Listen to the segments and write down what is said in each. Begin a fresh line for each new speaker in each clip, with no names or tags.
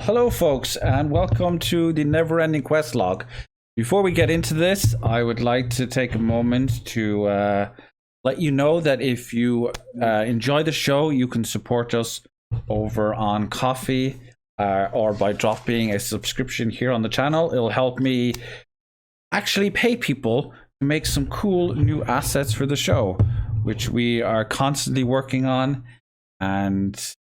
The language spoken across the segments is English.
Hello, folks, and welcome to the Never Ending Quest Log. Before we get into this, I would like to take a moment to let you know that if you enjoy the show, you can support us over on Coffee or by dropping a subscription here on the channel. It'll help me actually pay people to make some cool new assets for the show, which we are constantly working on and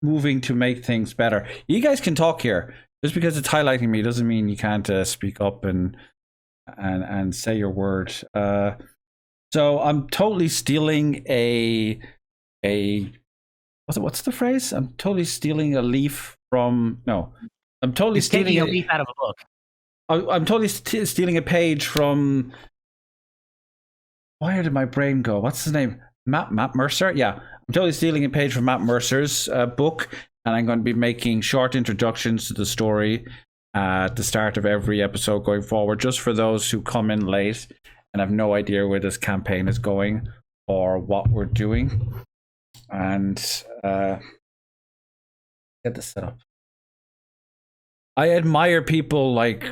moving to make things better. You guys can talk here. Just because it's highlighting me doesn't mean you can't speak up and say your word. So I'm totally stealing what's the phrase? I'm totally stealing a leaf from I'm totally
He's
stealing
taking a leaf out of a book.
I'm totally stealing a page from. Where did my brain go? What's his name? Matt Mercer? Yeah. I'm totally stealing a page from Matt Mercer's book, and I'm going to be making short introductions to the story at the start of every episode going forward, just for those who come in late and have no idea where this campaign is going or what we're doing. And get this set up. I admire people like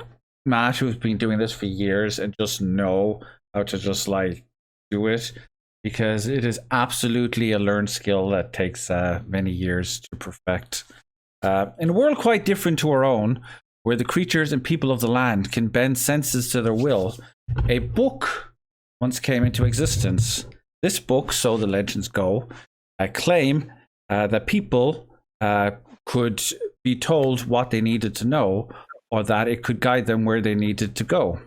Matt, who's been doing this for years and just know how to just like do it, because it is absolutely a learned skill that takes many years to perfect. In a world quite different to our own, where the creatures and people of the land can bend senses to their will, a book once came into existence. This book, so the legends go, claim that people could be told what they needed to know, or that it could guide them where they needed to go.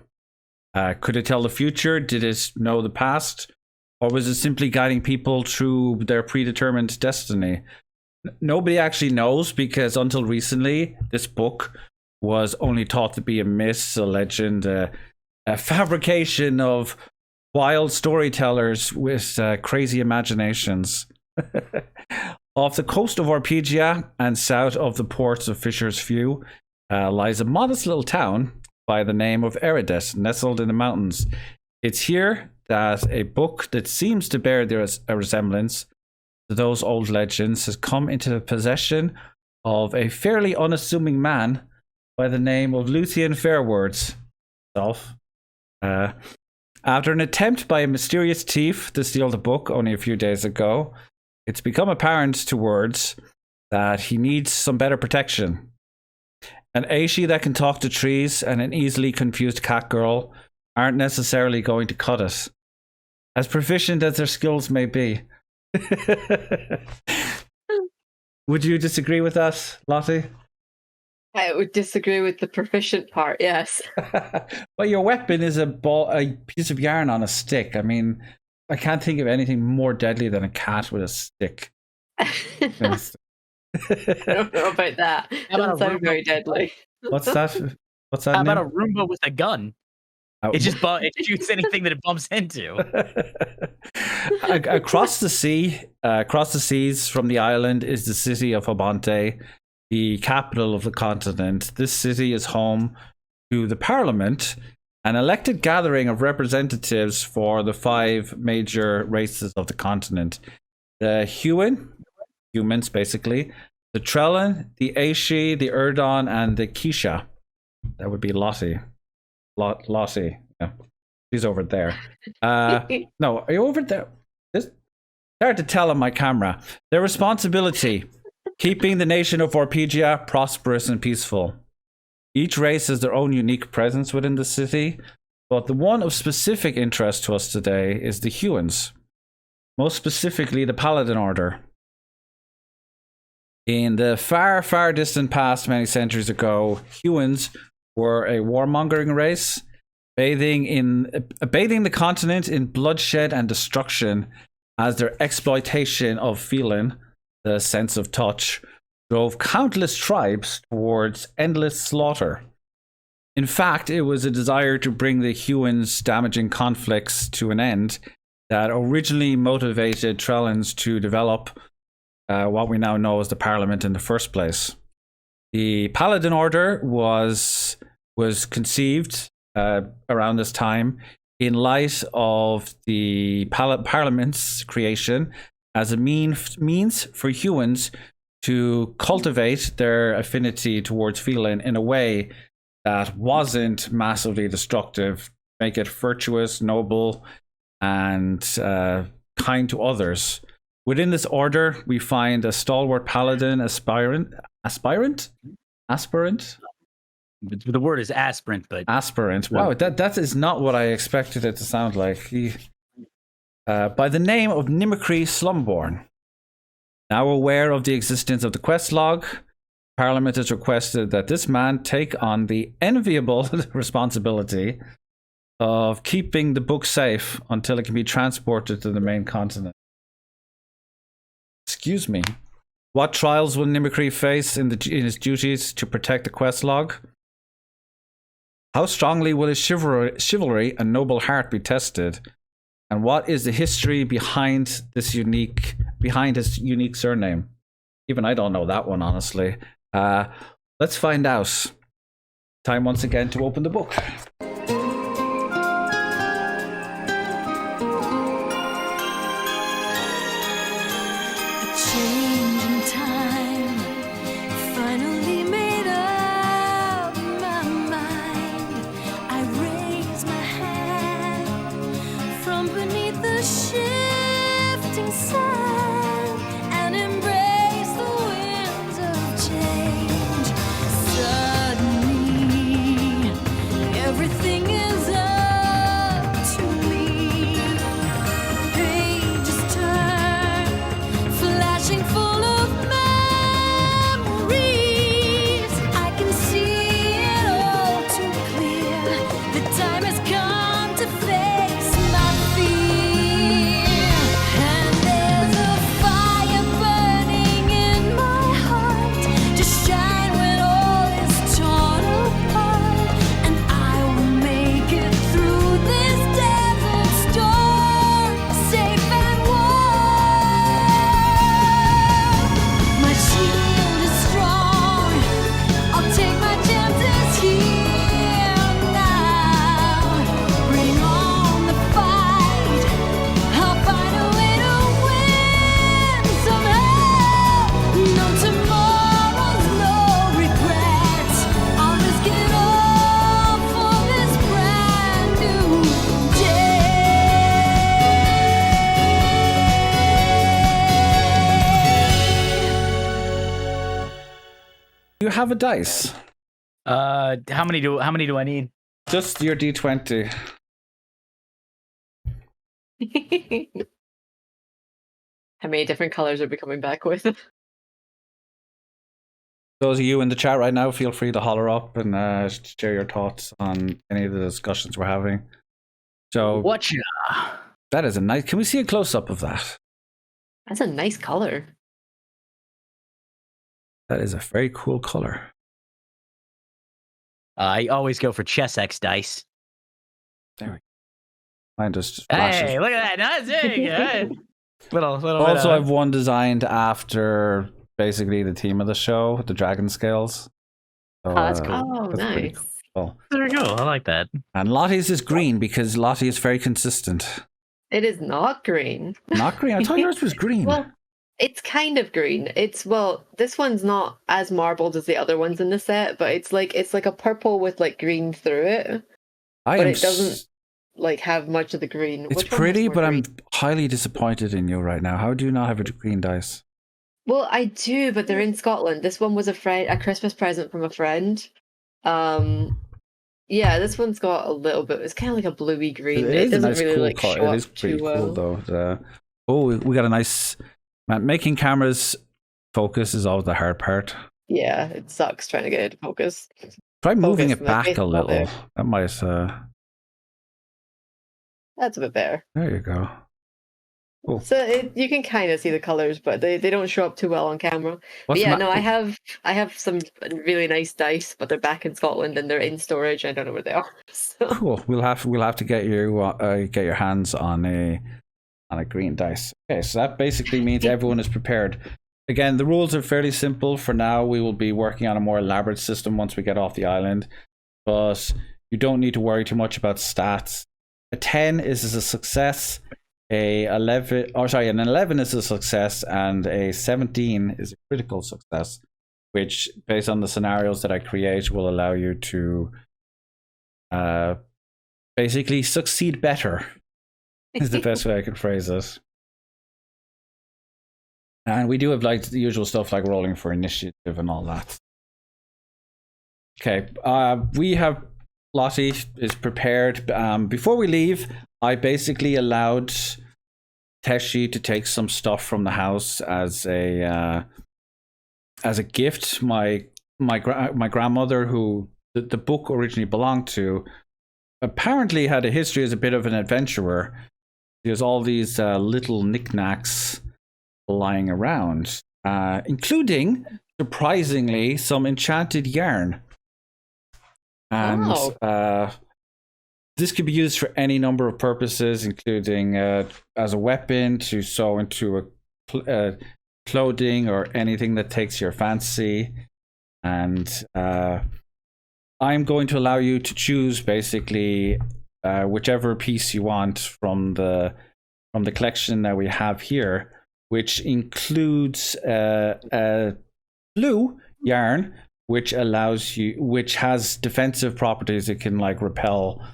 Could it tell the future? Did it know the past? Or was it simply guiding people through their predetermined destiny? Nobody actually knows, because until recently, this book was only thought to be a myth, a legend, a fabrication of wild storytellers with crazy imaginations. Off the coast of Arpegia and south of the ports of Fisher's Few lies a modest little town by the name of Erides, nestled in the mountains. It's here that a book that seems to bear a resemblance to those old legends has come into the possession of a fairly unassuming man by the name of Luthien Fairwords. After an attempt by a mysterious thief to steal the book only a few days ago, it's become apparent to Words that he needs some better protection. An Aishi that can talk to trees and an easily confused cat girl aren't necessarily going to cut it, as proficient as their skills may be. Would you disagree with that, Lottie?
I would disagree with the proficient part, yes.
Well, your weapon is a piece of yarn on a stick. I mean, I can't think of anything more deadly than a cat with a stick.
I don't know about that. Doesn't sound very deadly.
What's that? What's that?
How about a Roomba with a gun? It just it shoots anything that it bumps into.
Across the seas from the island is the city of Habante, the capital of the continent. This city is home to the Parliament, an elected gathering of representatives for the 5 major races of the continent: the humans basically, the Trellin, the Aishi, the Erdon, and the Kisha. That would be Lottie. Lottie, yeah, she's over there. No, are you over there? It's hard to tell on my camera. Their responsibility: keeping the nation of Arpegia prosperous and peaceful. Each race has their own unique presence within the city, but the one of specific interest to us today is the Hewans, most specifically the Paladin Order. In the far, far distant past, many centuries ago, Hewans were a warmongering race, bathing the continent in bloodshed and destruction, as their exploitation of feeling, the sense of touch, drove countless tribes towards endless slaughter. In fact, it was a desire to bring the Hewans' damaging conflicts to an end that originally motivated Trellins to develop what we now know as the Parliament in the first place. The Paladin Order was conceived around this time in light of the Parliament's creation as a means for humans to cultivate their affinity towards feline in a way that wasn't massively destructive, make it virtuous, noble, and kind to others. Within this order, we find a stalwart paladin, aspirant.
The word is aspirant, but
aspirant. Wow, that is not what I expected it to sound like. By the name of Nimicry Slumborn. Now aware of the existence of the quest log, Parliament has requested that this man take on the enviable responsibility of keeping the book safe until it can be transported to the main continent. Excuse me. What trials will Nimicry face in his duties to protect the quest log? How strongly will his chivalry and noble heart be tested? And what is the history behind his unique surname? Even I don't know that one, honestly. Let's find out. Time once again to open the book. You have a dice.
How many do I need?
Just your D20.
How many different colors are we coming back with?
Those of you in the chat right now, feel free to holler up and share your thoughts on any of the discussions we're having. So,
Whatcha?
That is a nice. Can we see a close up of that?
That's a nice color.
That is a very cool color.
I always go for chess X dice.
There we go. Mine just flashes.
Hey, look at that! Nice, there you go. little.
Also, I've one designed after basically the theme of the show, the dragon scales. So,
that's cool. Oh,
that's
nice.
Cool.
There we go. I like that.
And Lottie's is green because Lottie is very consistent.
It is not green.
Not green? I thought yours was green.
Well, it's kind of green. This one's not as marbled as the other ones in the set, but it's like a purple with like green through it. But it doesn't like have much of the green.
It's pretty, but green? I'm highly disappointed in you right now. How do you not have a green dice?
Well, I do, but they're in Scotland. This one was a Christmas present from a friend. Yeah, this one's got a little bit. It's kind of like a bluey green. It doesn't nice, really cool like show up. It is pretty cool
though. We got a nice. Man, making cameras focus is always the hard part.
Yeah, it sucks trying to get it to focus.
Try moving it back a little. That might.
That's a bit better.
There you go. Cool.
So you can kind of see the colors, but they don't show up too well on camera. But yeah, no, I have some really nice dice, but they're back in Scotland and they're in storage. I don't know where they are. So.
Cool. We'll have to get your hands on a green dice. Okay, so that basically means everyone is prepared. Again, the rules are fairly simple for now. We will be working on a more elaborate system once we get off the island, but you don't need to worry too much about stats. A 10 is a success. an 11 is a success, and a 17 is a critical success, which, based on the scenarios that I create, will allow you to basically succeed better. Is the best way I can phrase it. And we do have like the usual stuff like rolling for initiative and all that. Okay, we have Lottie is prepared. Before we leave, I basically allowed Teshi to take some stuff from the house as a gift. My grandmother, who the book originally belonged to, apparently had a history as a bit of an adventurer. There's all these little knickknacks lying around, including, surprisingly, some enchanted yarn. And this could be used for any number of purposes, including as a weapon, to sew into a clothing or anything that takes your fancy. And I'm going to allow you to choose basically whichever piece you want from the collection that we have here, which includes a blue yarn, which has defensive properties. It can like repel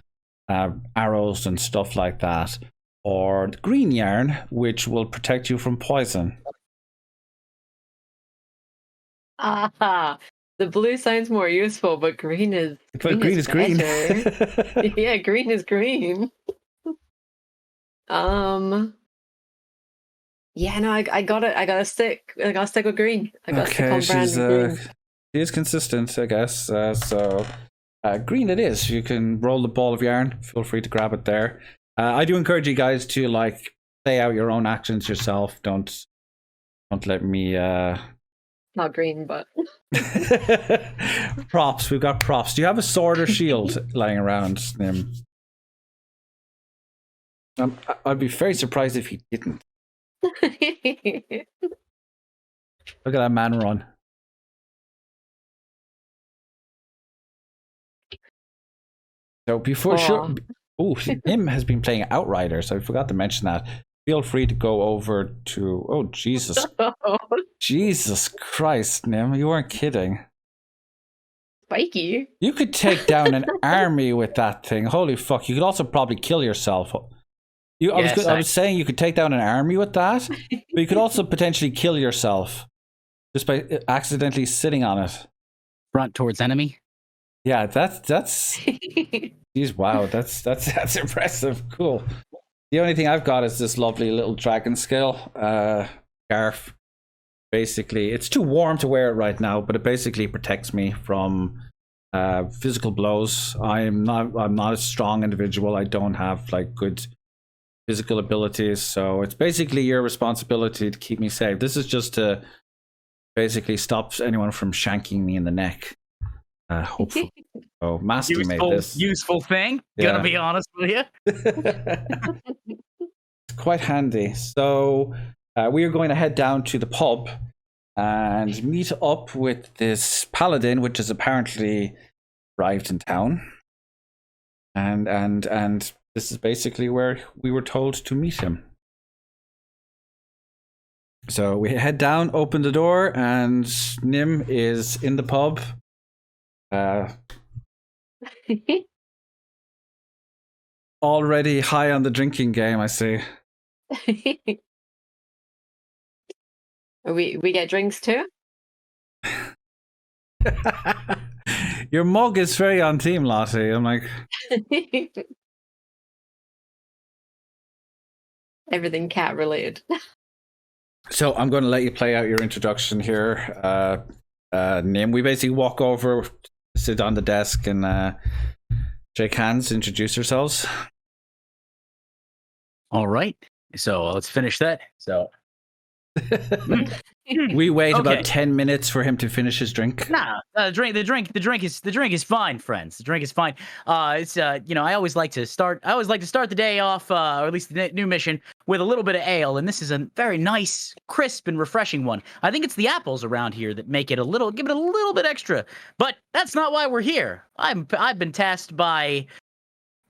arrows and stuff like that, or the green yarn, which will protect you from poison.
The blue sounds more useful, but green is
green is green.
Yeah, green is green. Yeah, no, I gotta stick with green. I gotta stick on brand with green.
She is consistent, I guess. So green it is. You can roll the ball of yarn. Feel free to grab it there. I do encourage you guys to like play out your own actions yourself. Don't let me.
Not green, but
props. We've got props. Do you have a sword or shield lying around, Nim? I'd be very surprised if he didn't. Look at that man run. So Nim has been playing Outrider, so I forgot to mention that. Feel free to go over to... Oh, Jesus. Jesus Christ, Nim, you weren't kidding.
Spiky.
You could take down an army with that thing. Holy fuck. You could also probably kill yourself. I was saying you could take down an army with that, but you could also potentially kill yourself just by accidentally sitting on it.
Front towards enemy.
Yeah, that's Jeez, wow, that's impressive. Cool. The only thing I've got is this lovely little dragon scale scarf. Basically, it's too warm to wear it right now, but it basically protects me from physical blows. I'm not a strong individual. I don't have like good physical abilities, so it's basically your responsibility to keep me safe. This is just to basically stop anyone from shanking me in the neck. Hopefully. So Master made this
useful thing.
Yeah.
Gonna be honest with you.
It's quite handy. So we are going to head down to the pub and meet up with this Paladin, which has apparently arrived in town. And this is basically where we were told to meet him. So we head down, open the door, and Nim is in the pub. Already high on the drinking game, I see.
We get drinks too?
Your mug is very on team, Lottie. I'm like...
Everything cat related.
So I'm going to let you play out your introduction here. Nim, we basically walk over, sit on the desk, and shake hands, introduce ourselves.
All right. So let's finish that. So
we wait about 10 minutes for him to finish his drink.
Nah, the drink is fine, friends. The drink is fine. It's I always like to start the day off, or at least the new mission, with a little bit of ale, and this is a very nice, crisp, and refreshing one. I think it's the apples around here that give it a little bit extra. But that's not why we're here. I've been tasked by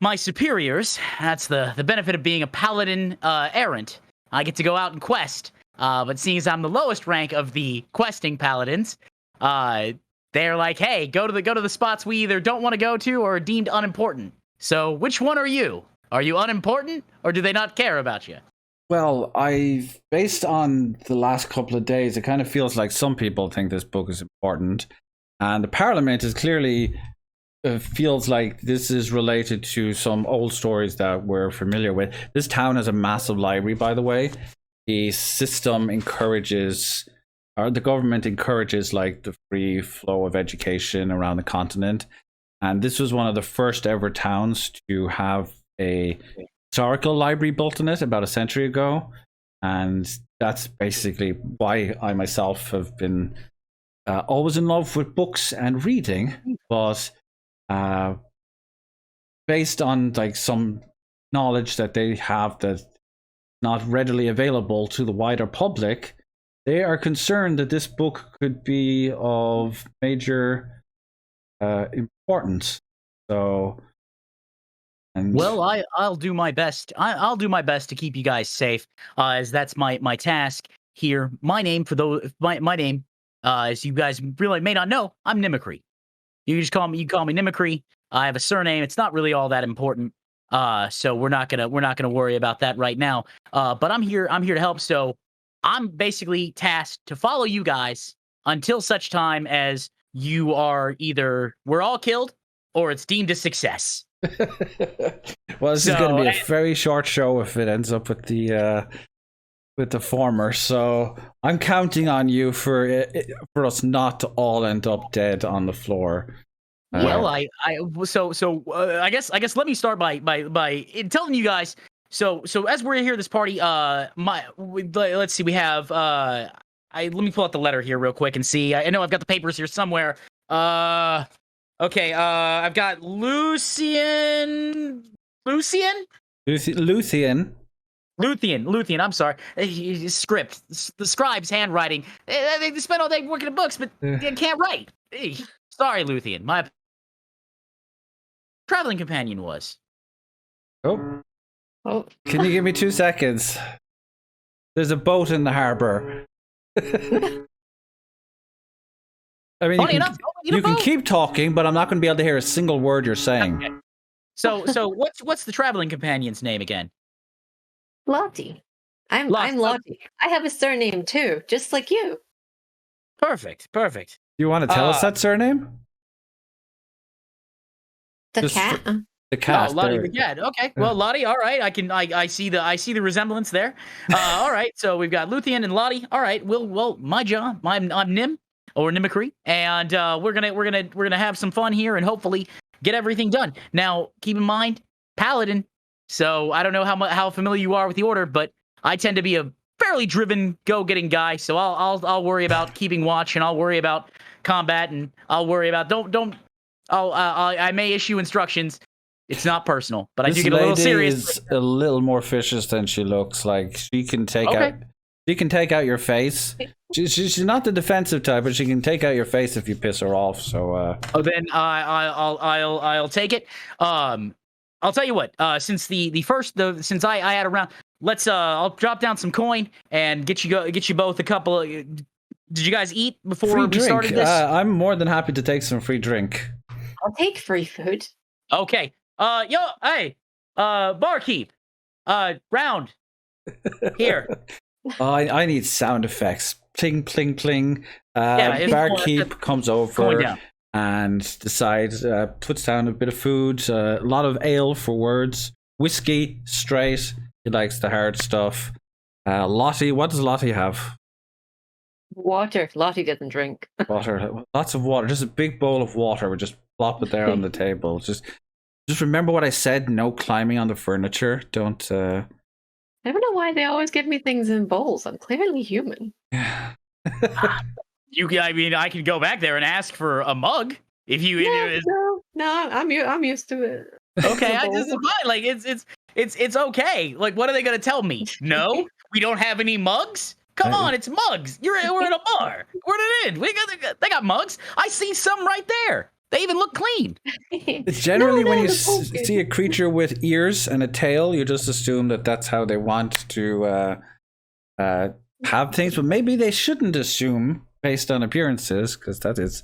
my superiors, that's the benefit of being a paladin errant. I get to go out and quest. But seeing as I'm the lowest rank of the questing paladins, they're like, hey, go to the spots we either don't want to go to or are deemed unimportant. So which one are you? Are you unimportant, or do they not care about you?
Well, based on the last couple of days, it kind of feels like some people think this book is important, and the Parliament is clearly feels like this is related to some old stories that we're familiar with. This town has a massive library, by the way. The system encourages, or the government encourages, like the free flow of education around the continent, and this was one of the first ever towns to have a historical library built in it about a century ago, and that's basically why I myself have been always in love with books and reading. But based on like some knowledge that they have that's not readily available to the wider public, they are concerned that this book could be of major importance. So.
Well, I'll do my best. I'll do my best to keep you guys safe, as that's my task here. My name, for those, my name, as you guys really may not know, I'm Nimicry. You can just call me Nimicry. I have a surname. It's not really all that important. So we're not gonna worry about that right now. But I'm here to help. So I'm basically tasked to follow you guys until such time as you are either we're all killed or it's deemed a success.
Well, this is going to be a very short show if it ends up with the former. So I'm counting on you for us not to all end up dead on the floor.
Well, I guess let me start by telling you guys. So as we're here at this party, let's see, we have let me pull out the letter here real quick and see. I know I've got the papers here somewhere. Okay, I've got Luthien. I'm sorry. Script. The scribe's handwriting. They spend all day working at books, but they can't write. Sorry, Luthien. My traveling companion was.
Oh. Can you give me 2 seconds? There's a boat in the harbor. I mean, you can keep talking, but I'm not going to be able to hear a single word you're saying.
Okay. So what's the traveling companion's name again?
Lottie. I'm Lottie. I have a surname too, just like you.
Perfect.
Do you want to tell us that surname?
The cat.
The cat.
Oh, Lottie the cat. Okay. Well, Lottie. All right. I see the resemblance there. All right. So we've got Luthien and Lottie. All right. Well, my job. I'm Nim. Or Nimicry, and we're gonna have some fun here and hopefully get everything done. Now, keep in mind, Paladin. So I don't know how familiar you are with the order, but I tend to be a fairly driven, go-getting guy. So I'll worry about keeping watch, and I'll worry about combat, and I'll worry about I may issue instructions. It's not personal, but I do get a little serious.
This lady is a little more vicious than she looks. Like she can take out. She can take out your face. She's not the defensive type, but she can take out your face if you piss her off. So.
Then I'll take it. I'll tell you what. Since since I had a round, let's I'll drop down some coin and get you both a couple. Did you guys eat before we started this?
I'm more than happy to take some free drink.
I'll take free food.
Okay. Hey, barkeep. Round. Here.
I need sound effects. Pling, pling, pling. Barkeep comes over and decides, puts down a bit of food, a lot of ale for words, whiskey, straight. He likes the hard stuff. Lottie, what does Lottie have?
Water. Lottie doesn't drink.
Water. Lots of water. Just a big bowl of water. We just plop it there on the table. Just remember what I said. No climbing on the furniture. Don't.
I don't know why they always give me things in bowls. I'm clearly human.
I mean, I can go back there and ask for a mug if you.
No, I'm used to it.
Okay, I just fine. Like it's okay. Like, what are they gonna tell me? No, we don't have any mugs. Come on, it's mugs. We're in a bar. We're in. They got mugs. I see some right there. They even look clean.
It's generally when you
that's
see a creature with ears and a tail, you just assume that that's how they want to have things, but maybe they shouldn't assume based on appearances, because that is.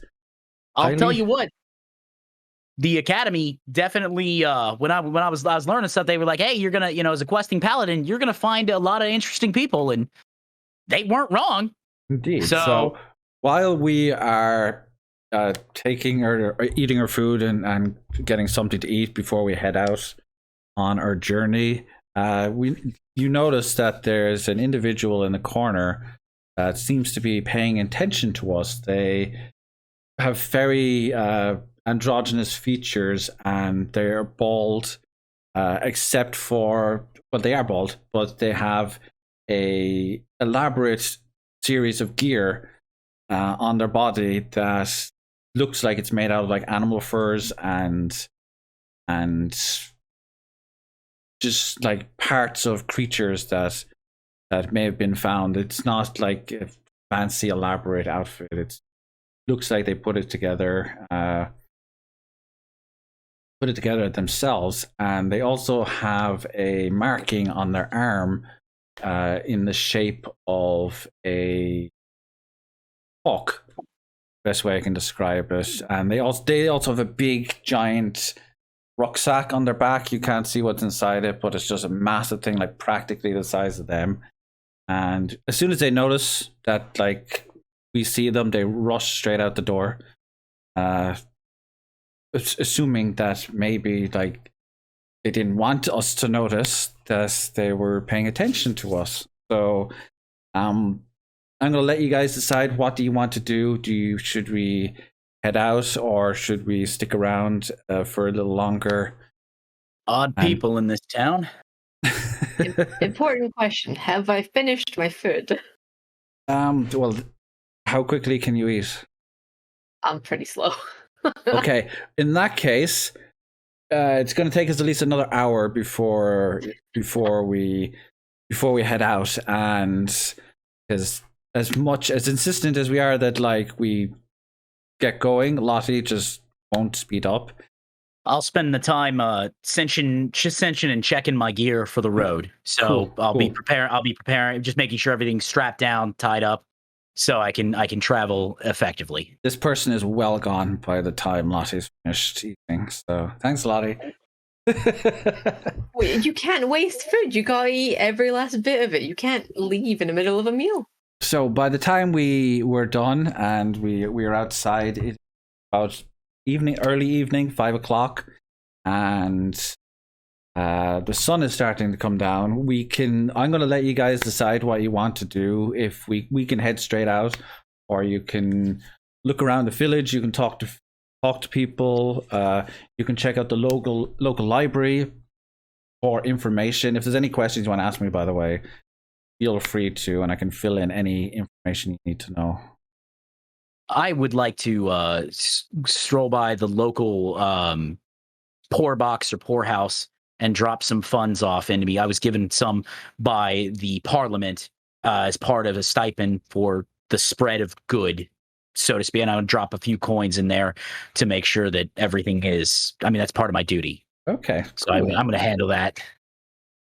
I'll tell you what. The Academy definitely. When I was learning stuff, they were like, "Hey, you're gonna, as a questing paladin, you're gonna find a lot of interesting people," and they weren't wrong.
Indeed. So while we are taking or eating our food and getting something to eat before we head out on our journey, you notice that there's an individual in the corner that seems to be paying attention to us. They have very androgynous features, and they're bald, except for, well, they are bald, but they have a elaborate series of gear on their body that looks like it's made out of like animal furs and just like parts of creatures that may have been found. It's not like a fancy elaborate outfit. It looks like they put it together themselves, and they also have a marking on their arm in the shape of a hawk. Best way I can describe it. And they also have a big giant rucksack on their back. You can't see what's inside it, but it's just a massive thing, like practically the size of them. And as soon as they notice that like we see them, they rush straight out the door, assuming that maybe like they didn't want us to notice that they were paying attention to us. So I'm going to let you guys decide, what do you want to do? Should we head out, or should we stick around for a little longer?
Odd people in this town.
Important question. Have I finished my food?
Well, how quickly can you eat?
I'm pretty slow.
Okay. In that case, it's going to take us at least another hour before we head out, and because as much as insistent as we are that like we get going, Lottie just won't speed up.
I'll spend the time cinching and checking my gear for the road. So
Cool,
I'll be preparing, just making sure everything's strapped down, tied up, so I can travel effectively.
This person is well gone by the time Lottie's finished eating. So thanks, Lottie.
Wait, you can't waste food. You gotta eat every last bit of it. You can't leave in the middle of a meal.
So by the time we were done and we were outside, it's about early evening, 5 o'clock, and the sun is starting to come down. I'm going to let you guys decide what you want to do. If we can head straight out, or you can look around the village. You can talk to people. You can check out the local library for information. If there's any questions you want to ask me, by the way, feel free to, and I can fill in any information you need to know.
I would like to stroll by the local poor box or poorhouse and drop some funds off into me. I was given some by the Parliament as part of a stipend for the spread of good, so to speak. And I would drop a few coins in there to make sure that everything is, that's part of my duty.
Okay.
So cool. I'm going to handle that.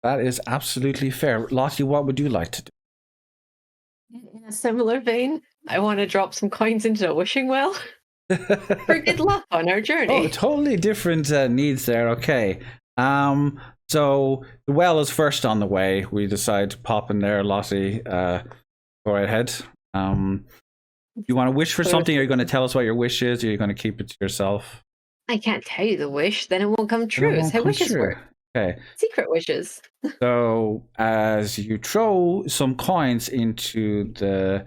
That is absolutely fair. Lottie, what would you like to do?
In a similar vein, I want to drop some coins into a wishing well for good luck on our journey.
Oh, totally different needs there. Okay. So the well is first on the way. We decide to pop in there, Lottie. Go right ahead. You want to wish for something? Are you going to tell us what your wish is, or are you going to keep it to yourself?
I can't tell you the wish, then it won't come true. It's how wishes work.
Okay.
Secret wishes.
So as you throw some coins into the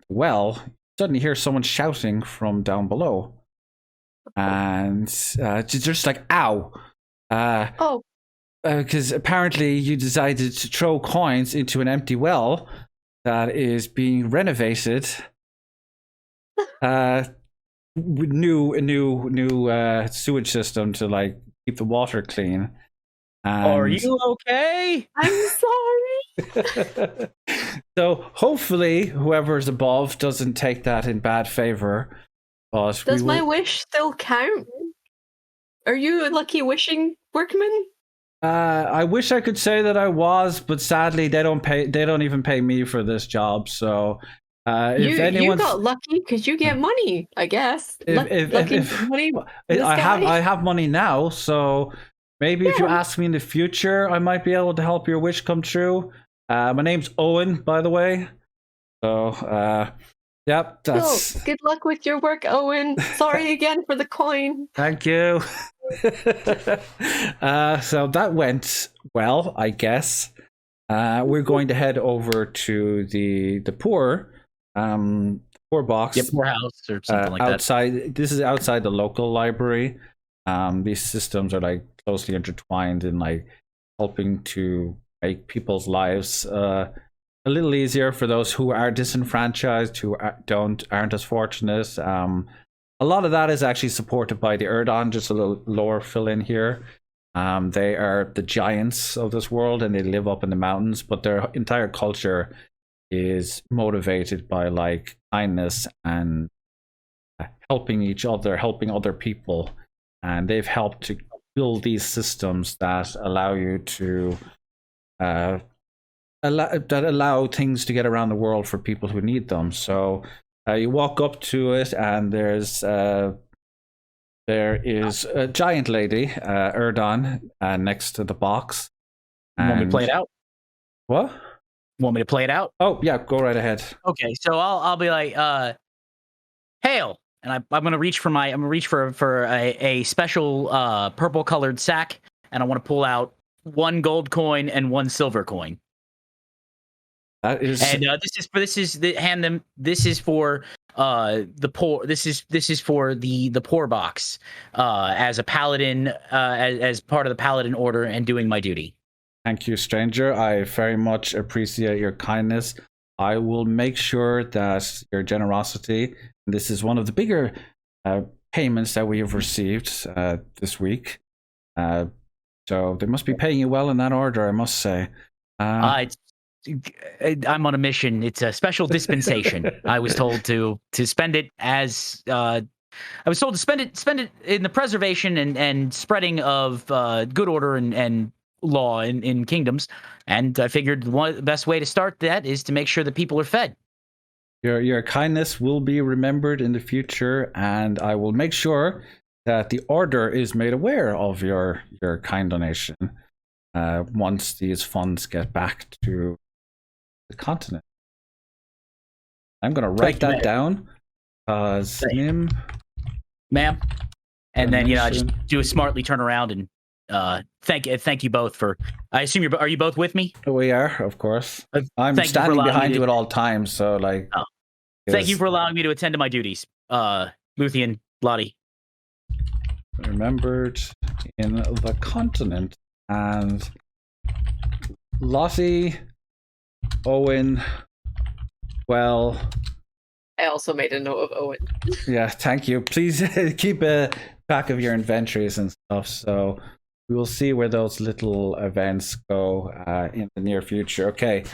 well, you suddenly hear someone shouting from down below. And just like, ow. Because apparently you decided to throw coins into an empty well that is being renovated. With new sewage system to like keep the water clean.
Are you okay?
I'm sorry.
So hopefully whoever's above doesn't take that in bad favor. But
Does my wish still count? Are you a lucky wishing workman?
I wish I could say that I was, but sadly they don't pay. They don't even pay me for this job. So if
you got lucky because you get money, I guess.
If
money. In the
I
sky.
have money now, so maybe if you ask me in the future, I might be able to help your wish come true. My name's Owen, by the way. So yep, that's
Cool. Good luck with your work, Owen. Sorry again for the coin.
Thank you. So that went well, I guess. We're going to head over to the poor box.
Yeah, poorhouse or something like
outside,
that.
This is outside the local library. These systems are like closely intertwined in like helping to make people's lives a little easier for those who are disenfranchised, who aren't as fortunate. A lot of that is actually supported by the Erdon. Just a little lore fill in here. They are the giants of this world, and they live up in the mountains. But their entire culture is motivated by like kindness and helping each other, helping other people, and they've helped to build these systems that allow you to allow things to get around the world for people who need them. So you walk up to it, and there is a giant lady, Erdon, next to the box.
Want me to play it out?
What?
Want me to play it out?
Oh yeah, go right ahead.
Okay, so I'll be like, hail, and I'm gonna reach for a special purple colored sack, and I want to pull out 1 gold coin and 1 silver coin.
That is,
and this is for the poor. This is for the poor box as a paladin, as part of the paladin order, and doing my duty.
Thank you, stranger. I very much appreciate your kindness. I will make sure that your generosity, this is one of the bigger payments that we have received this week. So they must be paying you well in that order, I must say.
I'm on a mission. It's a special dispensation. I was told to spend it as I was told to spend it in the preservation and spreading of good order and law in kingdoms. And I figured the best way to start that is to make sure that people are fed.
Your kindness will be remembered in the future, and I will make sure that the order is made aware of your kind donation once these funds get back to the continent. I'm going to write that down. Ma'am.
And then just do a smartly turn around and thank you both for. I assume are you both with me?
We are, of course. I'm standing behind you at all times, so like.
Oh. Thank you for allowing me to attend to my duties, Luthien, Lottie.
Remembered in the continent, and Lottie, Owen. Well,
I also made a note of Owen.
Yeah, thank you. Please keep a track of your inventories and stuff, so we will see where those little events go in the near future. Okay,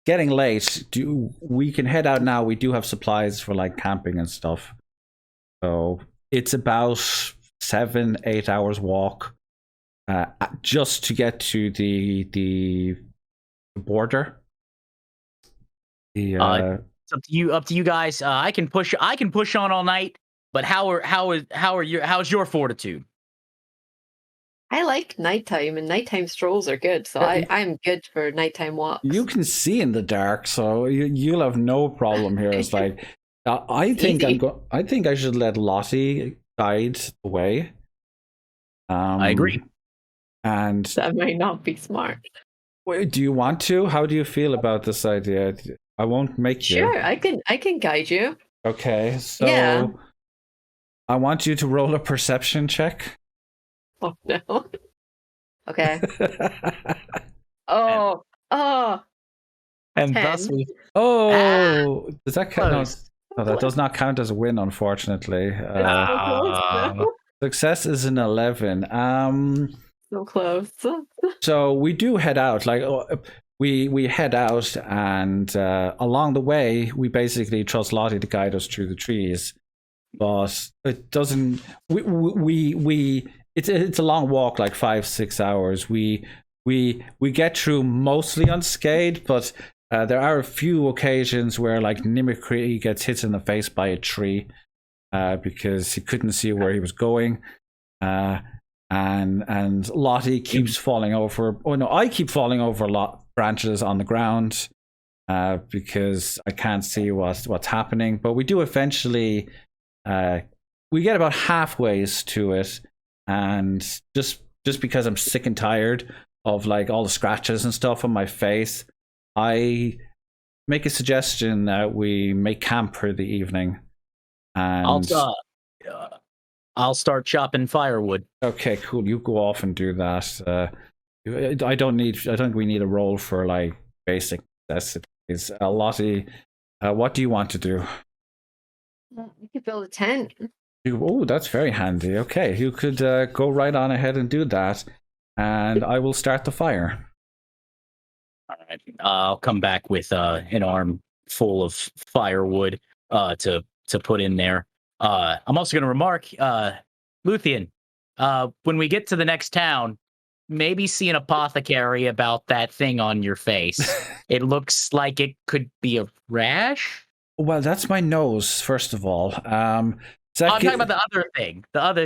getting late. We can head out now. We do have supplies for like camping and stuff, so it's about 7-8 hours walk just to get to the border.
It's up to you guys. I can push on all night, but how's your fortitude?
I like nighttime, and nighttime strolls are good, so I'm good for nighttime walks.
You can see in the dark, so you'll have no problem here. It's like I think I should let Lottie guide the way.
I agree,
and
that might not be smart.
Wait, do you want to? How do you feel about this idea? I won't make you.
Sure, I can guide you.
Okay, so
yeah.
I want you to roll a perception check.
Oh no. Okay. oh.
And
10.
thus we.
Does that count? No, that does not count as a win, unfortunately. Success is an 11.
So close.
So we do head out. Like we head out, and along the way, we basically trust Lottie to guide us through the trees. but it doesn't. We it's a long walk, like 5-6 hours. We get through mostly unscathed, but there are a few occasions where like Nimicry gets hit in the face by a tree because he couldn't see where he was going. And Lottie keeps falling over. Oh no, I keep falling over branches on the ground because I can't see what's happening. But we do eventually. We get about halfway to it, and just because I'm sick and tired of like all the scratches and stuff on my face, I make a suggestion that we make camp for the evening. And
I'll start chopping firewood.
Okay, cool. You go off and do that. I don't think we need a roll for like basic necessities. Lottie, what do you want to do?
We could build a tent.
Oh, that's very handy. Okay, you could go right on ahead and do that, and I will start the fire.
All right. I'll come back with an arm full of firewood to put in there. I'm also going to remark, Luthien, when we get to the next town, maybe see an apothecary about that thing on your face. It looks like it could be a rash.
Well, that's my nose, first of all.
I'm talking about the other thing. The other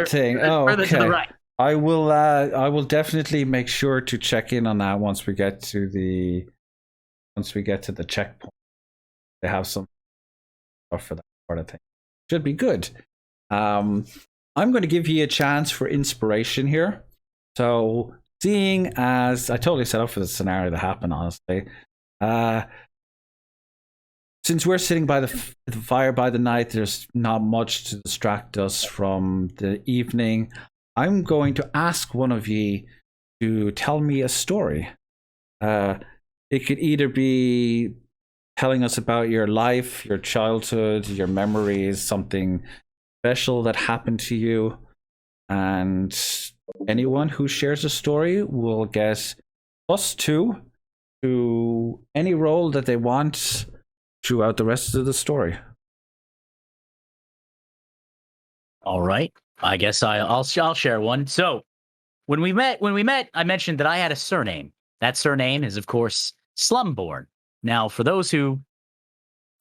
thing.
Further
okay.
to the right.
I will definitely make sure to check in on that once we get to the checkpoint. They have some stuff for that sort of thing. Should be good. I'm going to give you a chance for inspiration here. So, seeing as I totally set up for the scenario to happen, honestly, since we're sitting by the fire by the night, there's not much to distract us from the evening. I'm going to ask one of you to tell me a story. It could either be telling us about your life, your childhood, your memories, something special that happened to you. And anyone who shares a story will get +2 to any role that they want throughout the rest of the story.
All right. I guess I'll share one. So when we met, I mentioned that I had a surname. That surname is, of course, Slumborn. Now, for those who,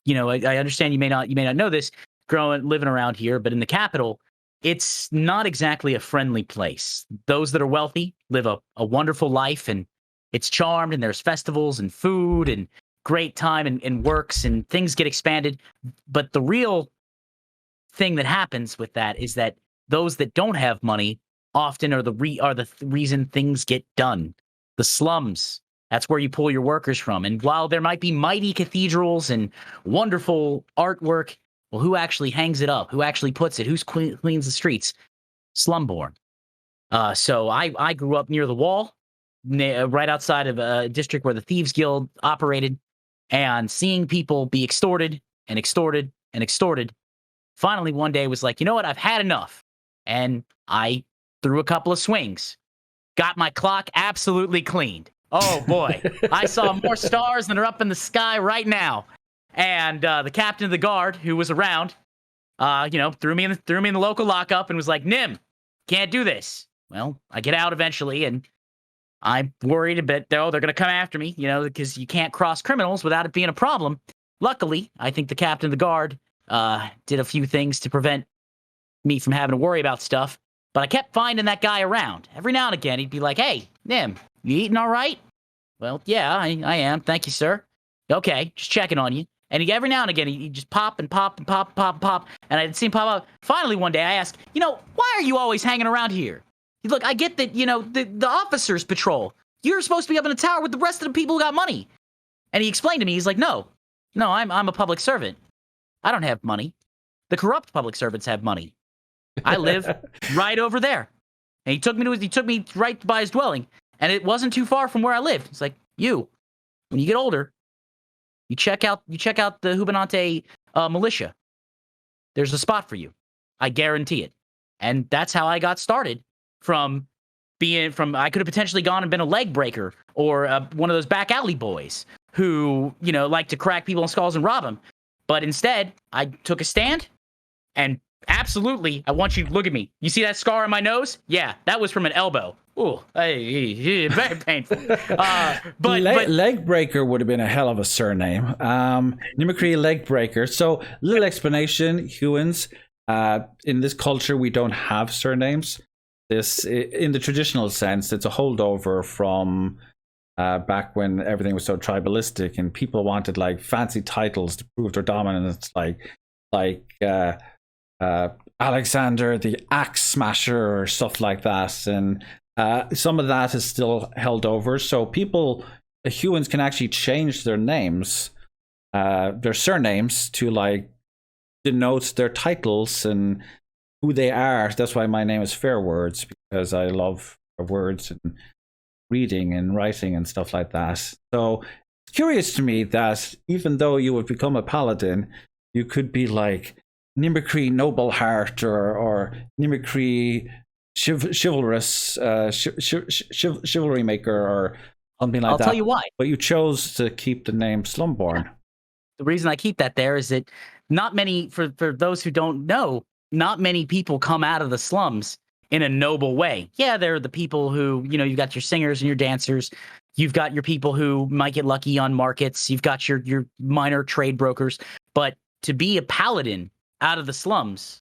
I understand you may not know this, living around here, but in the capital, it's not exactly a friendly place. Those that are wealthy live a wonderful life, and it's charmed, and there's festivals and food and great time and works, and things get expanded. But the real thing that happens with that is that those that don't have money often are the reason things get done. The slums, that's where you pull your workers from. And while there might be mighty cathedrals and wonderful artwork, well, who actually hangs it up? Who actually puts it? Who cleans the streets? Slumborn. So I grew up near the wall, right outside of a district where the Thieves Guild operated, and seeing people be extorted and extorted and extorted. Finally, one day was like, you know what? I've had enough. And I threw a couple of swings. Got my clock absolutely cleaned. Oh, boy. I saw more stars than are up in the sky right now. And the captain of the guard, who was around, threw me in the local lockup and was like, Nim, can't do this. Well, I get out eventually, and I'm worried a bit, though. They're going to come after me, because you can't cross criminals without it being a problem. Luckily, I think the captain of the guard did a few things to prevent me from having to worry about stuff. But I kept finding that guy around. Every now and again, he'd be like, hey, Nim, you eating all right? Well, yeah, I am. Thank you, sir. Okay, just checking on you. And every now and again, he'd just pop and pop and pop and pop and pop. And I'd see him pop up. Finally, one day, I asked, why are you always hanging around here? Look, I get that, the officers patrol. You're supposed to be up in the tower with the rest of the people who got money. And he explained to me, he's like, no, I'm a public servant. I don't have money. The corrupt public servants have money. I live right over there. And he took me right by his dwelling, and it wasn't too far from where I lived. It's like, when you get older, you check out the Hubanante militia. There's a spot for you. I guarantee it. And that's how I got started. I could have potentially gone and been a leg breaker or one of those back alley boys who, like to crack people in skulls and rob them. But instead, I took a stand, And absolutely, I want you to look at me. You see that scar on my nose? Yeah, that was from an elbow. Ooh, very painful. But
Leg Breaker would have been a hell of a surname. Nimacree Leg Breaker. So, little explanation, Hewins. In this culture, we don't have surnames. This, in the traditional sense, it's a holdover from back when everything was so tribalistic and people wanted like fancy titles to prove their dominance, like Alexander the Axe Smasher or stuff like that. And some of that is still held over. So people, Hewins, can actually change their names, their surnames, to like denote their titles and who they are. That's why my name is Fairwords, because I love words and reading and writing and stuff like that. So it's curious to me that even though you have become a paladin, you could be like Nimacree Noble Heart or Nimacree Chivalrous Chivalry Maker or something like that.
I'll tell you why.
But you chose to keep the name Slumborn.
Yeah. The reason I keep that there is that not many, for those who don't know, not many people come out of the slums in a noble way. Yeah, there are the people who, you've got your singers and your dancers. You've got your people who might get lucky on markets. You've got your minor trade brokers. But to be a paladin out of the slums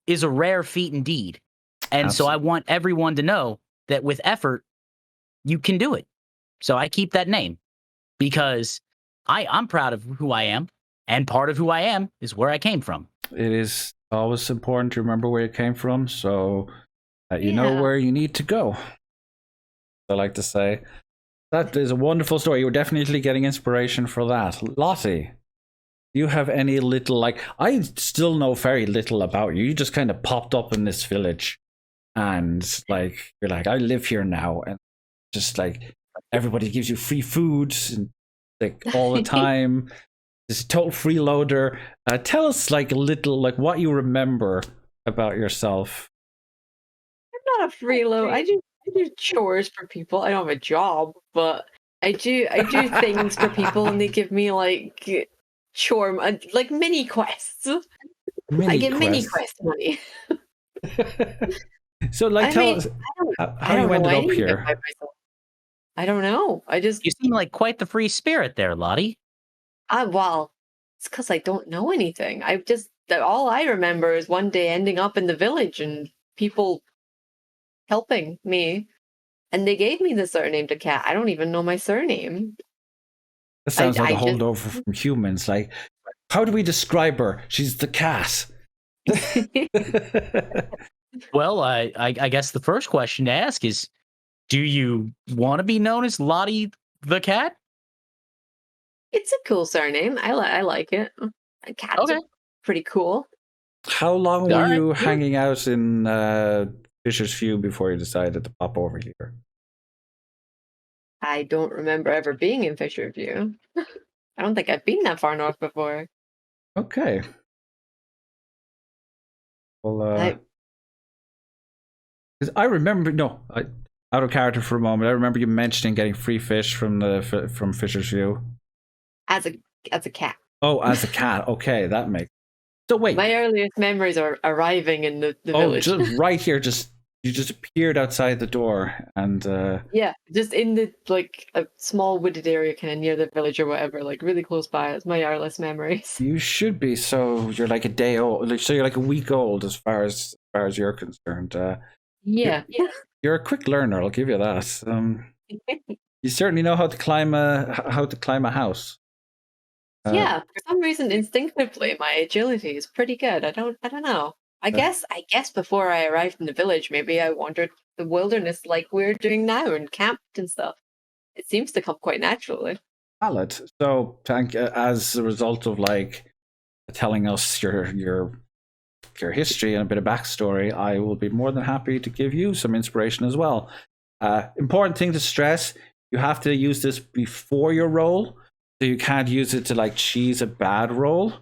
is a rare feat indeed. And
Absolutely.
So I want everyone to know that with effort, you can do it. So I keep that name because I'm proud of who I am. And part of who I am is where I came from. It
is always important to remember where you came from, so that you know where you need to go. I like to say that is a wonderful story. You're definitely getting inspiration for that. Lottie, do you have any little, like, I still know very little about you. You just kind of popped up in this village and like you're like, I live here now, and just like everybody gives you free food and like all the time. This total freeloader. Tell us like a little, like what you remember about yourself.
I'm not a freeloader. I do chores for people. I don't have a job, but I do things for people, and they give me like like mini quests. I get mini quest money.
So like, tell us how you ended up here.
I don't know.
You seem like quite the free spirit there, Lottie.
Well, it's because I don't know anything. All I remember is one day ending up in the village and people helping me, and they gave me the surname to Cat. I don't even know my surname.
That sounds like a holdover from humans. Like, how do we describe her? She's the cat.
Well, I guess the first question to ask is, do you want to be known as Lottie the Cat?
It's a cool surname. I like it. Cat's pretty cool.
How long were you hanging out in Fisher's View before you decided to pop over here?
I don't remember ever being in Fisher View. I don't think I've been that far north before.
Okay. Well, I remember. Out of character for a moment. I remember you mentioning getting free fish from Fisher's View.
As a cat.
Oh, as a cat. Okay, that makes. So wait.
My earliest memories are arriving in the village.
Just right here. You just appeared outside the door, and
yeah, just in the like a small wooded area, kind of near the village or whatever, like really close by. It's my earliest memories.
You should be. So you're like a day old. So you're like a week old as far as you're concerned.
Yeah.
You're a quick learner. I'll give you that. You certainly know how to climb a house.
Yeah, for some reason, instinctively, my agility is pretty good. I don't know. I guess before I arrived in the village, maybe I wandered the wilderness like we're doing now and camped and stuff. It seems to come quite naturally.
Valid. So, as a result of like telling us your history and a bit of backstory, I will be more than happy to give you some inspiration as well. Important thing to stress: you have to use this before your roll. So you can't use it to like cheese a bad roll.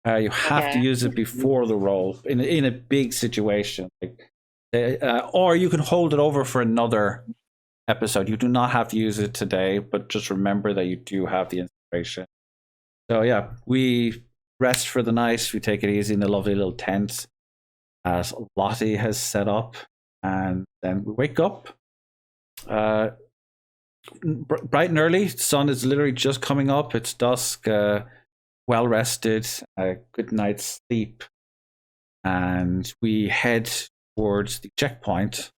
You have to use it before the roll in a big situation, or you can hold it over for another episode. You do not have to use it today, but just remember that you do have the inspiration. So yeah, we rest for the night. We take it easy in the lovely little tent as Lottie has set up, and then we wake up. Bright and early. The sun is literally just coming up. It's dusk. Well rested. Good night's sleep, and we head towards the checkpoint,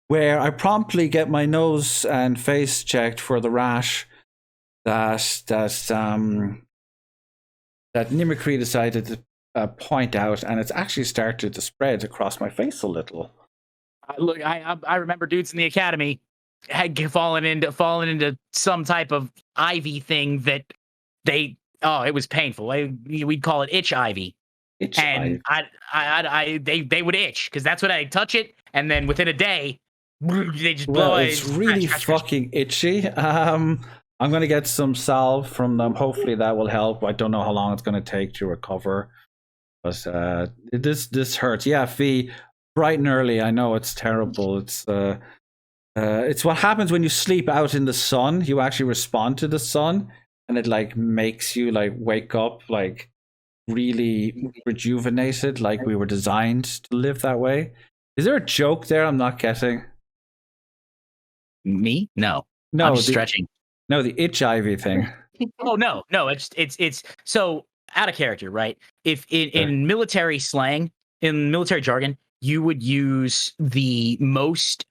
where I promptly get my nose and face checked for the rash that Nimicry decided to point out, and it's actually started to spread across my face a little.
Look, I remember dudes in the academy had fallen into some type of ivy thing that it was painful. We'd call it itch ivy. They would itch because that's what I'd touch it, and then within a day they just blow.
It's really fucking itchy. I'm gonna get some salve from them. Hopefully that will help. I don't know how long it's gonna take to recover, but this hurts. Yeah, Fee, bright and early. I know it's terrible. It's what happens when you sleep out in the sun. You actually respond to the sun, and it like makes you like wake up like really rejuvenated, like we were designed to live that way. Is there a joke there I'm not getting?
Me? No. I'm just stretching.
No, the itch ivy thing.
Oh no. It's so out of character, right? If in military slang, in military jargon, you would use the most